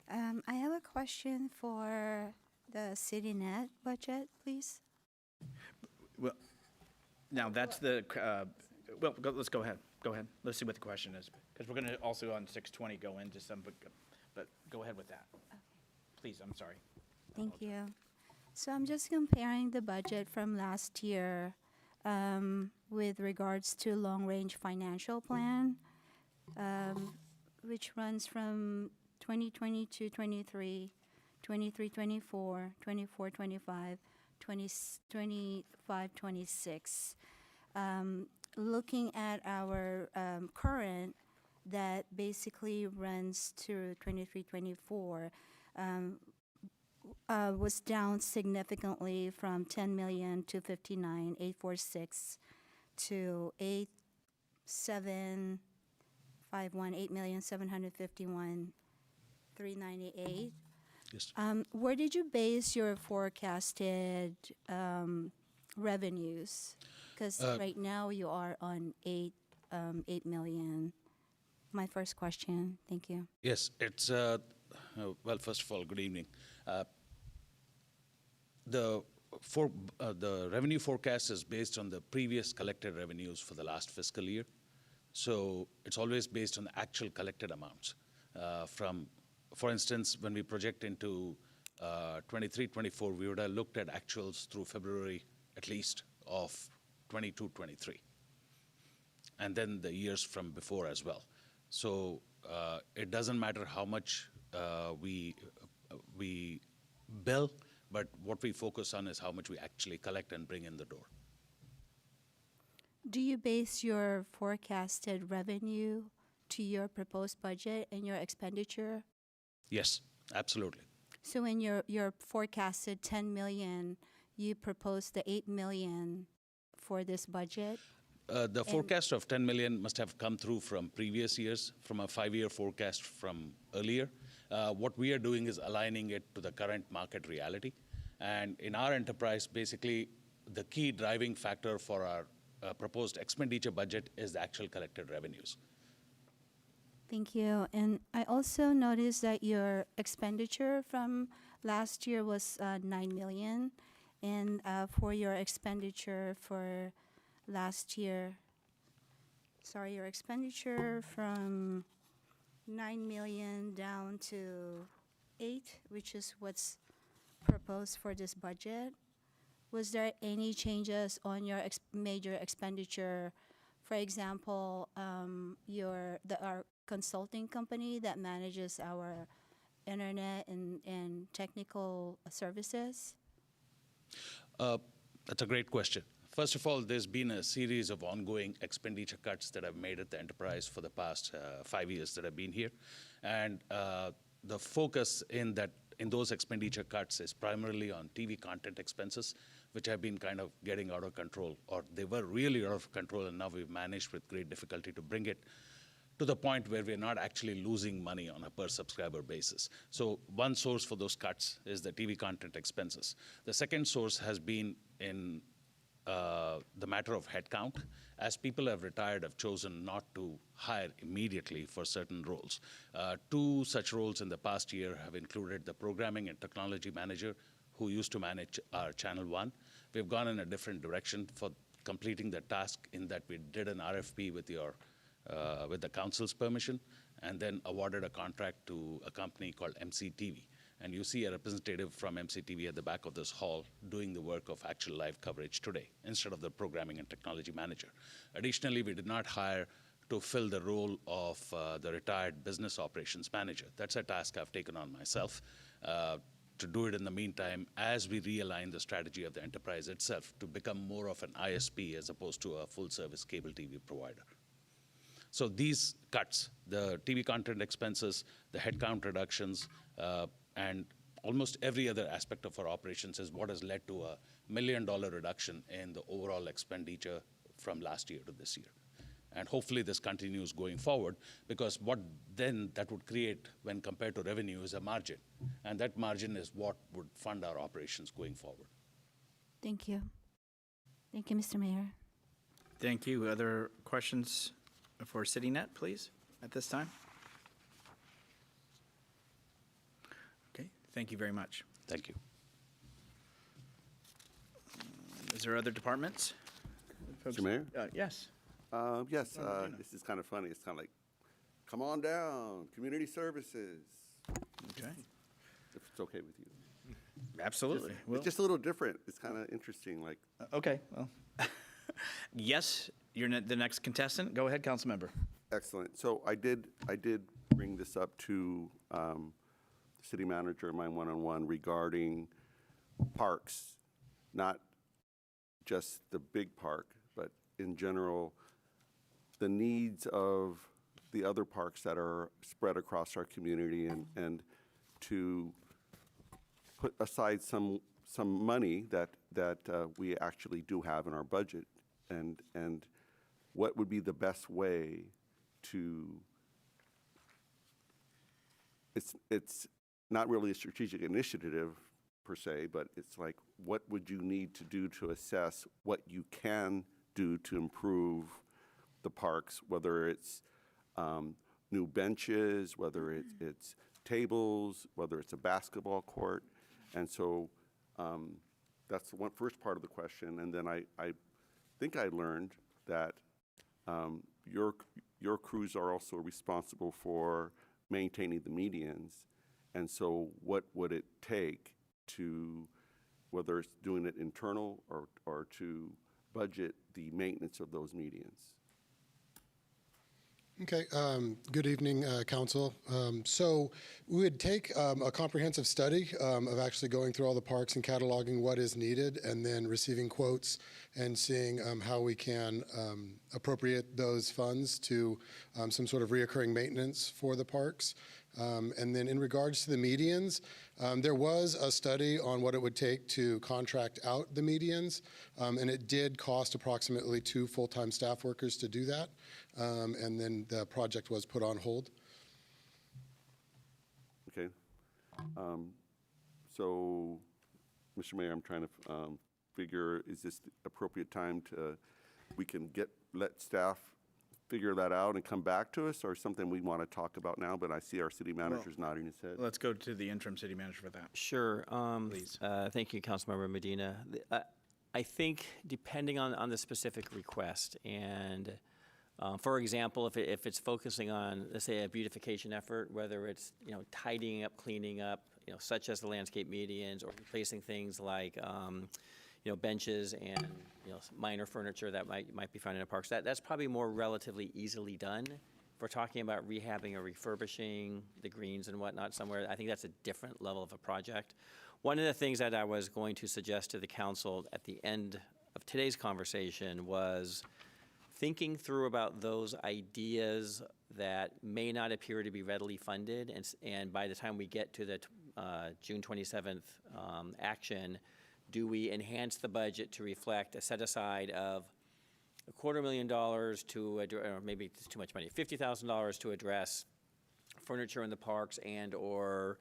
I have a question for the CityNet budget, please. Well, now that's the, let's go ahead. Go ahead. Let's see what the question is, because we're going to also on 620 go into some, but go ahead with that. Okay. Please, I'm sorry. Thank you. So I'm just comparing the budget from last year with regards to long-range financial plan, which runs from 2020 to 23, 23, 24, 24, 25, 25, 26. Looking at our current that basically runs to 23, 24, was down significantly from 10 million to 59,846 to 8,751, 8,751,398. Yes. Where did you base your forecasted revenues? Because right now you are on 8 million. My first question. Thank you. Yes, it's, well, first of all, good evening. The revenue forecast is based on the previous collected revenues for the last fiscal year. So it's always based on the actual collected amounts. For instance, when we project into 23, 24, we would have looked at actuals through February, at least, of 22, 23. And then the years from before as well. So it doesn't matter how much we bill, but what we focus on is how much we actually collect and bring in the door. Do you base your forecasted revenue to your proposed budget and your expenditure? Yes, absolutely. So in your forecasted 10 million, you proposed the 8 million for this budget? The forecast of 10 million must have come through from previous years, from a 5-year forecast from earlier. What we are doing is aligning it to the current market reality. And in our enterprise, basically, the key driving factor for our proposed expenditure budget is the actual collected revenues. Thank you. And I also noticed that your expenditure from last year was 9 million. And for your expenditure for last year, sorry, your expenditure from 9 million down to 8, which is what's proposed for this budget. Was there any changes on your major expenditure? For example, our consulting company that manages our internet and technical services? That's a great question. First of all, there's been a series of ongoing expenditure cuts that I've made at the enterprise for the past 5 years that I've been here. And the focus in those expenditure cuts is primarily on TV content expenses, which have been kind of getting out of control, or they were really out of control, and now we've managed with great difficulty to bring it to the point where we're not actually losing money on a per subscriber basis. So one source for those cuts is the TV content expenses. The second source has been in the matter of headcount. As people have retired, I've chosen not to hire immediately for certain roles. 2 such roles in the past year have included the programming and technology manager, who used to manage our Channel 1. We've gone in a different direction for completing the task, in that we did an RFP with the council's permission, and then awarded a contract to a company called MCTV. And you see a representative from MCTV at the back of this hall doing the work of actual live coverage today, instead of the programming and technology manager. Additionally, we did not hire to fill the role of the retired business operations manager. That's a task I've taken on myself to do it in the meantime, as we realign the strategy of the enterprise itself to become more of an ISP as opposed to a full-service cable TV provider. So these cuts, the TV content expenses, the headcount reductions, and almost every other aspect of our operations is what has led to a $1 million reduction in the overall expenditure from last year to this year. And hopefully this continues going forward, because what then that would create when compared to revenue is a margin. And that margin is what would fund our operations going forward. Thank you. Thank you, Mr. Mayor. Thank you. Other questions for CityNet, please, at this time? Okay, thank you very much. Thank you. Is there other departments? Folks? Mr. Mayor? Yes. Yes, this is kind of funny. It's kind of like, come on down, community services, Okay. if it's okay with you. Absolutely. It's just a little different. It's kind of interesting, like, Okay, well. Yes, you're the next contestant. Go ahead, council member. excellent. So I did bring this up to the city manager in my one-on-one regarding parks, not just the big park, but in general, the needs of the other parks that are spread across our community, and to put aside some money that we actually do have in our budget, and what would be the best way to, it's not really a strategic initiative per se, but it's like, what would you need to do to assess what you can do to improve the parks, whether it's new benches, whether it's tables, whether it's a basketball court. And so that's the first part of the question. And then I think I learned that your crews are also responsible for maintaining the medians. And so what would it take to, whether it's doing it internal or to budget the maintenance of those medians? Okay, good evening, council. So we would take a comprehensive study of actually going through all the parks and cataloging what is needed, and then receiving quotes and seeing how we can appropriate those funds to some sort of reoccurring maintenance for the parks. And then in regards to the medians, there was a study on what it would take to contract out the medians, and it did cost approximately 2 full-time staff workers to do that, and then the project was put on hold. Okay. So, Mr. Mayor, I'm trying to figure, is this the appropriate time to, we can let staff figure that out and come back to us, or something we want to talk about now? But I see our city manager's nodding his head. Let's go to the interim city manager for that. Sure. Please. Thank you, Councilmember Medina. I think depending on the specific request, and for example, if it's focusing on, let's say, a beautification effort, whether it's tidying up, cleaning up, such as the landscape medians, or replacing things like benches and minor furniture that might be found in the parks, that's probably more relatively easily done. If we're talking about rehabbing or refurbishing the greens and whatnot somewhere, I think that's a different level of a project. One of the things that I was going to suggest to the council at the end of today's conversation was thinking through about those ideas that may not appear to be readily funded, and by the time we get to the June 27th action, do we enhance the budget to reflect a set aside of $250,000 to, or maybe it's too much money, $50,000 to address furniture in the parks and or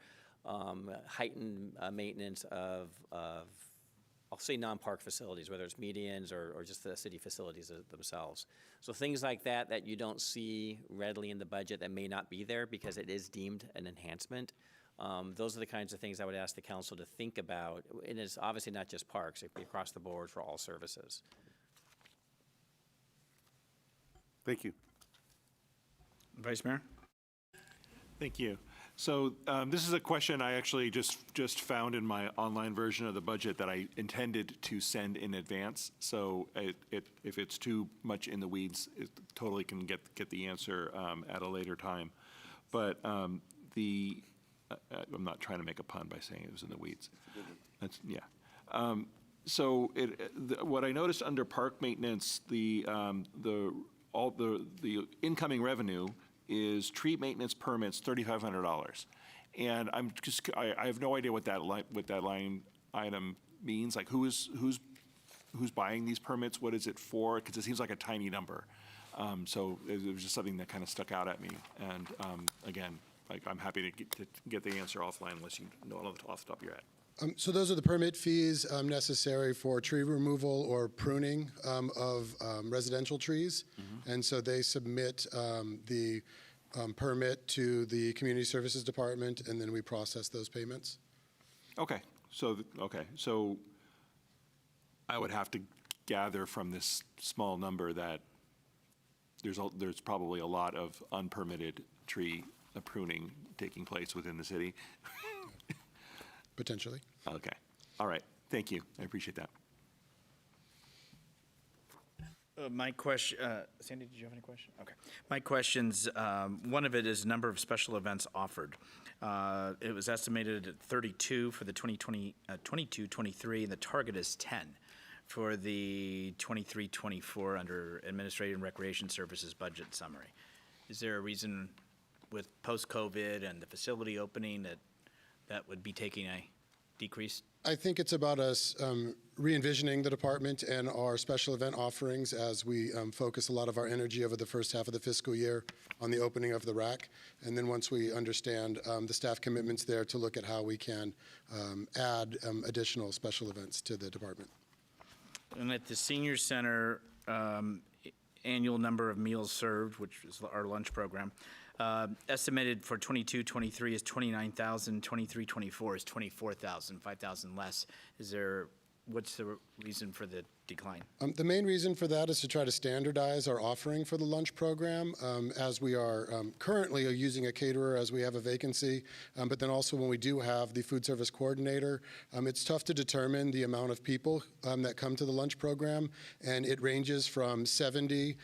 heightened maintenance of, I'll say non-park facilities, whether it's medians or just the city facilities themselves. So things like that you don't see readily in the budget that may not be there because it is deemed an enhancement. Those are the kinds of things I would ask the council to think about. And it's obviously not just parks, it could be across the board for all services. Thank you. Vice Mayor? Thank you. So this is a question I actually just found in my online version of the budget that I intended to send in advance. So if it's too much in the weeds, it totally can get the answer at a later time. But I'm not trying to make a pun by saying it was in the weeds. That's, yeah. So what I noticed under park maintenance, the incoming revenue is tree maintenance permits, $3,500, and I have no idea what that line item means. Like who's buying these permits? What is it for? Because it seems like a tiny number. So it was just something that kind of stuck out at me. And again, like I'm happy to get the answer offline unless you know off the top of your head. So those are the permit fees necessary for tree removal or pruning of residential trees. Mm-hmm. And so they submit the permit to the Community Services Department, and then we process those payments. Okay. So I would have to gather from this small number that there's probably a lot of unpermitted tree pruning taking place within the city. Potentially. Okay. All right. Thank you. I appreciate that. My question, Sandy, did you have any questions? Okay. My questions, one of it is number of special events offered. It was estimated at 32 for the 22-23, and the target is 10 for the 23-24 under Administrative and Recreation Services budget summary. Is there a reason with post-COVID and the facility opening that would be taking a decrease? I think it's about us re-envisioning the department and our special event offerings as we focus a lot of our energy over the first half of the fiscal year on the opening of the RAC. And then once we understand the staff commitments there, to look at how we can add additional special events to the department. And at the senior center, annual number of meals served, which is our lunch program, estimated for 22-23 is 29,000, 23-24 is 24,000, 5,000 less. What's the reason for the decline? The main reason for that is to try to standardize our offering for the lunch program, as we are currently using a caterer as we have a vacancy, but then also when we do have the food service coordinator, it's tough to determine the amount of people that come to the lunch program, and it ranges from 70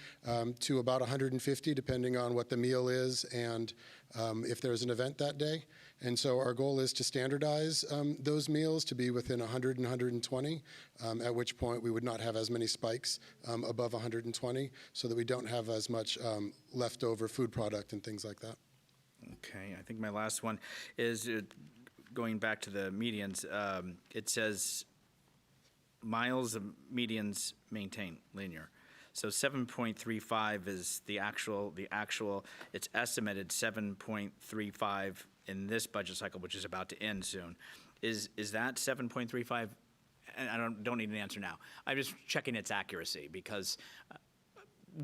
to about 150 depending on what the meal is and if there's an event that day. And so our goal is to standardize those meals to be within 100 and 120, at which point we would not have as many spikes above 120, so that we don't have as much leftover food product and things like that. Okay, I think my last one is going back to the medians. It says miles of medians maintained linear. So 7.35 is the actual, it's estimated 7.35 in this budget cycle, which is about to end soon. Is that 7.35 and I don't need an answer now. I'm just checking its accuracy because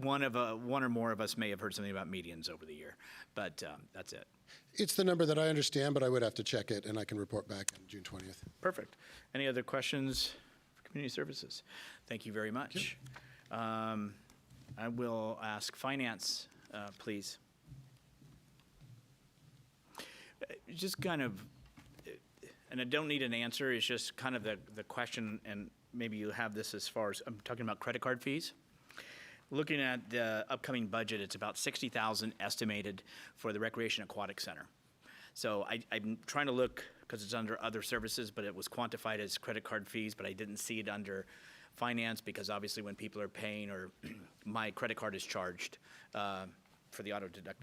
one or more of us may have heard something about medians over the year, but that's it. It's the number that I understand, but I would have to check it, and I can report back on June 20th. Perfect. Any other questions for community services? Thank you very much. I will ask finance, please. Just kind of, and I don't need an answer, it's just kind of the question, and maybe you have this as far as, I'm talking about credit card fees. Looking at the upcoming budget, it's about $60,000 estimated for the Recreation Aquatic Center. So I'm trying to look, because it's under other services, but it was quantified as credit card fees, but I didn't see it under finance, because obviously when people are paying, or my credit card is charged for the auto deduct.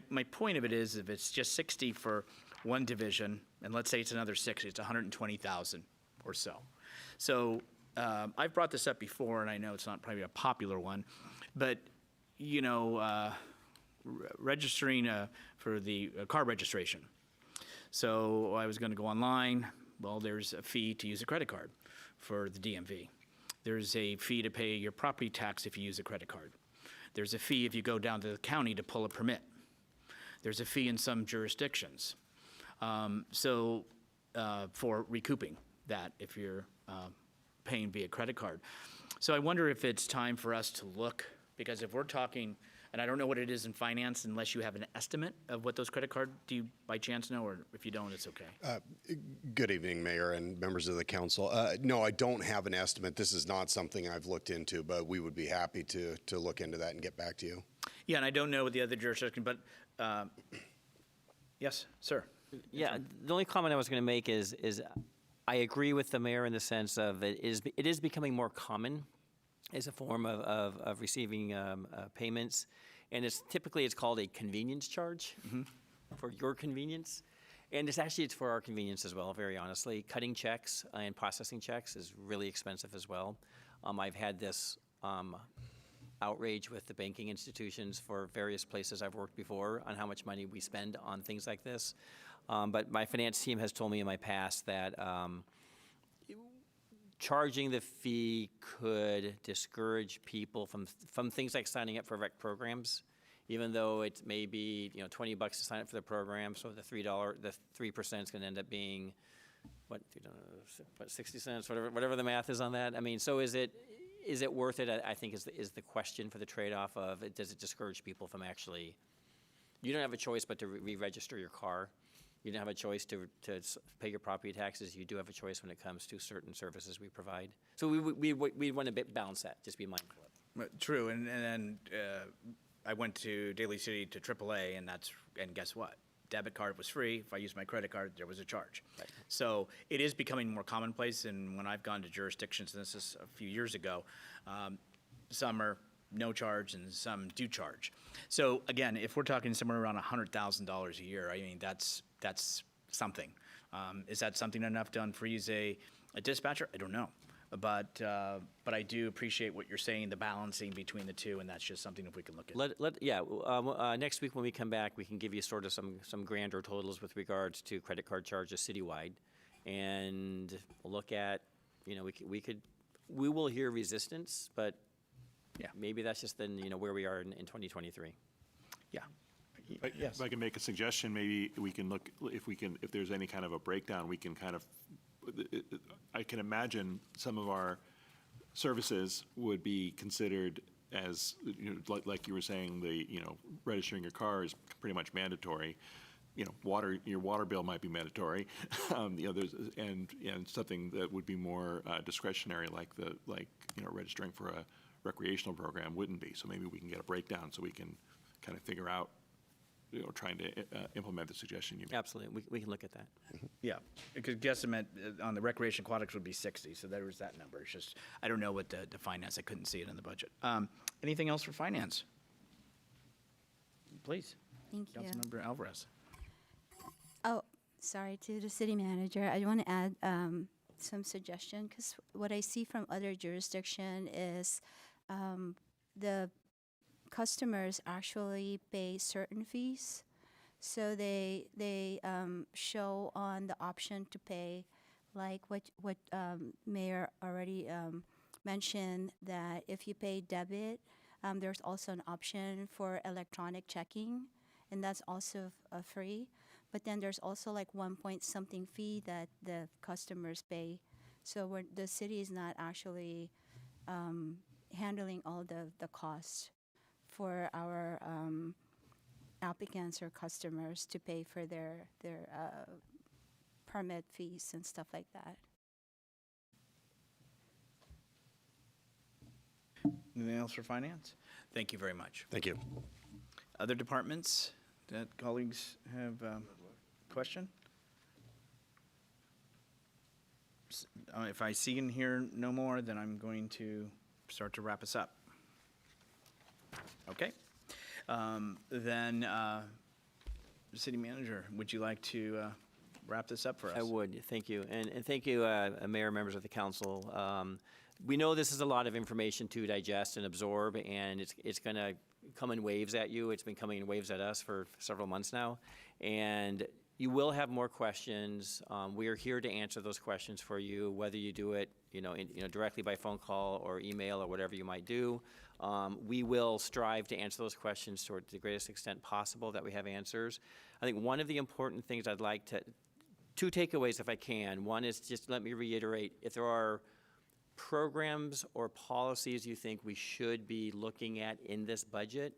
My point of it is, if it's just 60 for one division, and let's say it's another 60, it's 120,000 or so. So I've brought this up before, and I know it's not probably a popular one, but you know, registering for the car registration. So I was going to go online. Well, there's a fee to use a credit card for the DMV. There's a fee to pay your property tax if you use a credit card. There's a fee if you go down to the county to pull a permit. There's a fee in some jurisdictions. For recouping that if you're paying via credit card. So I wonder if it's time for us to look, because if we're talking, and I don't know what it is in finance unless you have an estimate of what those credit cards, do you by chance know, or if you don't, it's okay? Good evening, Mayor and members of the council. No, I don't have an estimate. This is not something I've looked into, but we would be happy to look into that and get back to you. Yeah, and I don't know what the other jurisdiction, but yes, sir. Yeah, the only comment I was going to make is I agree with the mayor in the sense of it is becoming more common as a form of receiving payments, and it's called a convenience charge for your convenience, and it's for our convenience as well. Very honestly, cutting checks and processing checks is really expensive as well. I've had this outrage with the banking institutions for various places I've worked before on how much money we spend on things like this. But my finance team has told me in my past that charging the fee could discourage people from things like signing up for rec programs, even though it may be $20 to sign up for the program. So the $3% is going to end up being what 60 cents, whatever the math is on that. I mean, so is it worth it? I think is the question for the trade-off of it. Does it discourage people from actually? You don't have a choice but to re-register your car. You don't have a choice to pay your property taxes. You do have a choice when it comes to certain services we provide. So we want to balance that, just be mindful of it. True, and then I went to Daly City to AAA, and guess what? Debit card was free. If I used my credit card, there was a charge. Right. So it is becoming more commonplace, and when I've gone to jurisdictions, and this is a few years ago, some are no charge and some do charge. So again, if we're talking somewhere around $100,000 a year, I mean, that's something. Is that something enough to unfreeze a dispatcher? I don't know. But I do appreciate what you're saying, the balancing between the two, and that's just something if we can look at. Next week when we come back, we can give you sort of some grander totals with regards to credit card charges citywide, and we'll look at, we will hear resistance, but yeah, maybe that's just then where we are in 2023. Yeah. Yes. If I can make a suggestion, maybe we can look, if there's any kind of a breakdown, we can kind of, I can imagine some of our services would be considered as, like you were saying, registering your car is pretty much mandatory. Your water bill might be mandatory. And something that would be more discretionary, like registering for a recreational program wouldn't be. So maybe we can get a breakdown so we can kind of figure out, trying to implement the suggestion you made. Absolutely, we can look at that. Yeah, because guesstimate on the recreation aquatics would be 60, so there was that number. It's just, I don't know what the finance, I couldn't see it in the budget. Anything else for finance? Please. Thank you. Councilmember Alvarez. Oh, sorry, to the city manager. I want to add some suggestion, because what I see from other jurisdiction is the customers actually pay certain fees. So they show on the option to pay like what Mayor already mentioned, that if you pay debit, there's also an option for electronic checking, and that's also free. But then there's also like 1 point something fee that the customers pay. So the city is not actually handling all the costs for our applicants or customers to pay for their permit fees and stuff like that. Anything else for finance? Thank you very much. Thank you. Other departments that colleagues have question? If I see and hear no more, then I'm going to start to wrap us up. Okay. Then, City Manager, would you like to wrap this up for us? I would, thank you. And thank you, Mayor, members of the council. We know this is a lot of information to digest and absorb, and it's going to come in waves at you. It's been coming in waves at us for several months now. And you will have more questions. We are here to answer those questions for you, whether you do it directly by phone call or email or whatever you might do. We will strive to answer those questions to the greatest extent possible that we have answers. I think one of the important things I'd like to, two takeaways if I can. One is just let me reiterate, if there are programs or policies you think we should be looking at in this budget,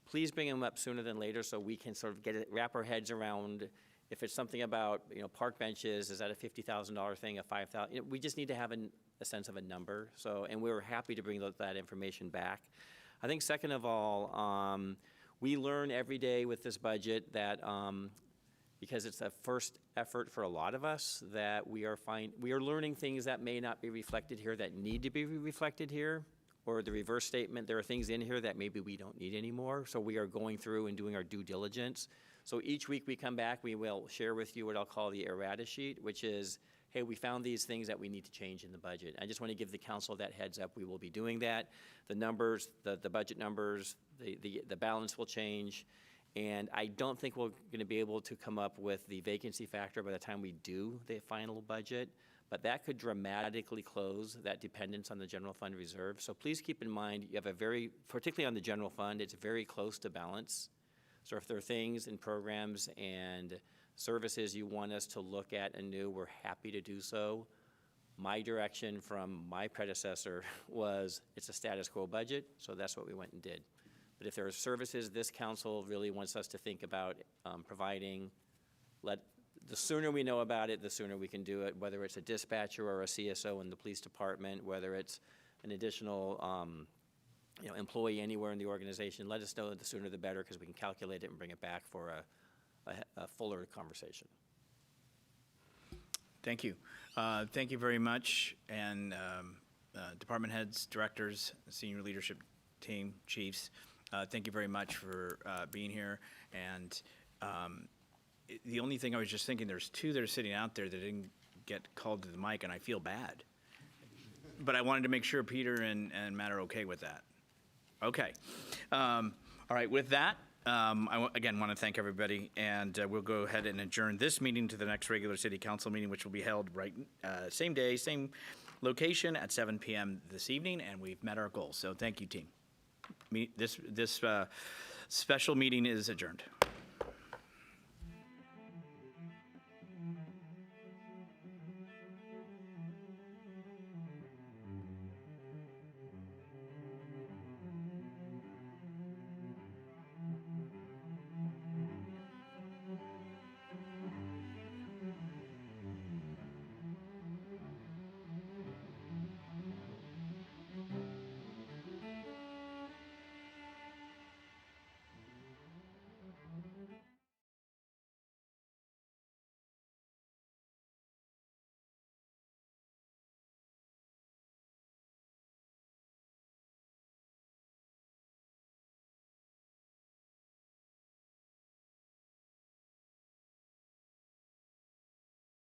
please bring them up sooner than later so we can sort of wrap our heads around. If it's something about park benches, is that a $50,000 thing, a $5,000? We just need to have a sense of a number. So, and we're happy to bring that information back. I think second of all, we learn every day with this budget that because it's a first effort for a lot of us, that we are learning things that may not be reflected here that need to be reflected here, or the reverse statement, there are things in here that maybe we don't need anymore. So we are going through and doing our due diligence. So each week we come back, we will share with you what I'll call the errata sheet, which is, hey, we found these things that we need to change in the budget. I just want to give the council that heads up. We will be doing that. The numbers, the budget numbers, the balance will change. And I don't think we're going to be able to come up with the vacancy factor by the time we do the final budget, but that could dramatically close that dependence on the general fund reserve. So please keep in mind, you have particularly on the general fund, it's very close to balance. So if there are things and programs and services you want us to look at anew, we're happy to do so. My direction from my predecessor was it's a status quo budget, so that's what we went and did. But if there are services this council really wants us to think about providing, the sooner we know about it, the sooner we can do it, whether it's a dispatcher or a CSO in the police department, whether it's an additional employee anywhere in the organization, let us know the sooner the better, because we can calculate it and bring it back for a fuller conversation. Thank you. Thank you very much. And department heads, directors, senior leadership team, chiefs, thank you very much for being here. And the only thing I was just thinking, there's two that are sitting out there that didn't get called to the mic, and I feel bad. But I wanted to make sure Peter and Matt are okay with that. Okay. All right, with that, again, want to thank everybody, and we'll go ahead and adjourn this meeting to the next regular city council meeting, which will be held same day, same location at 7 p.m. this evening, and we've met our goals. So thank you, team. This special meeting is adjourned.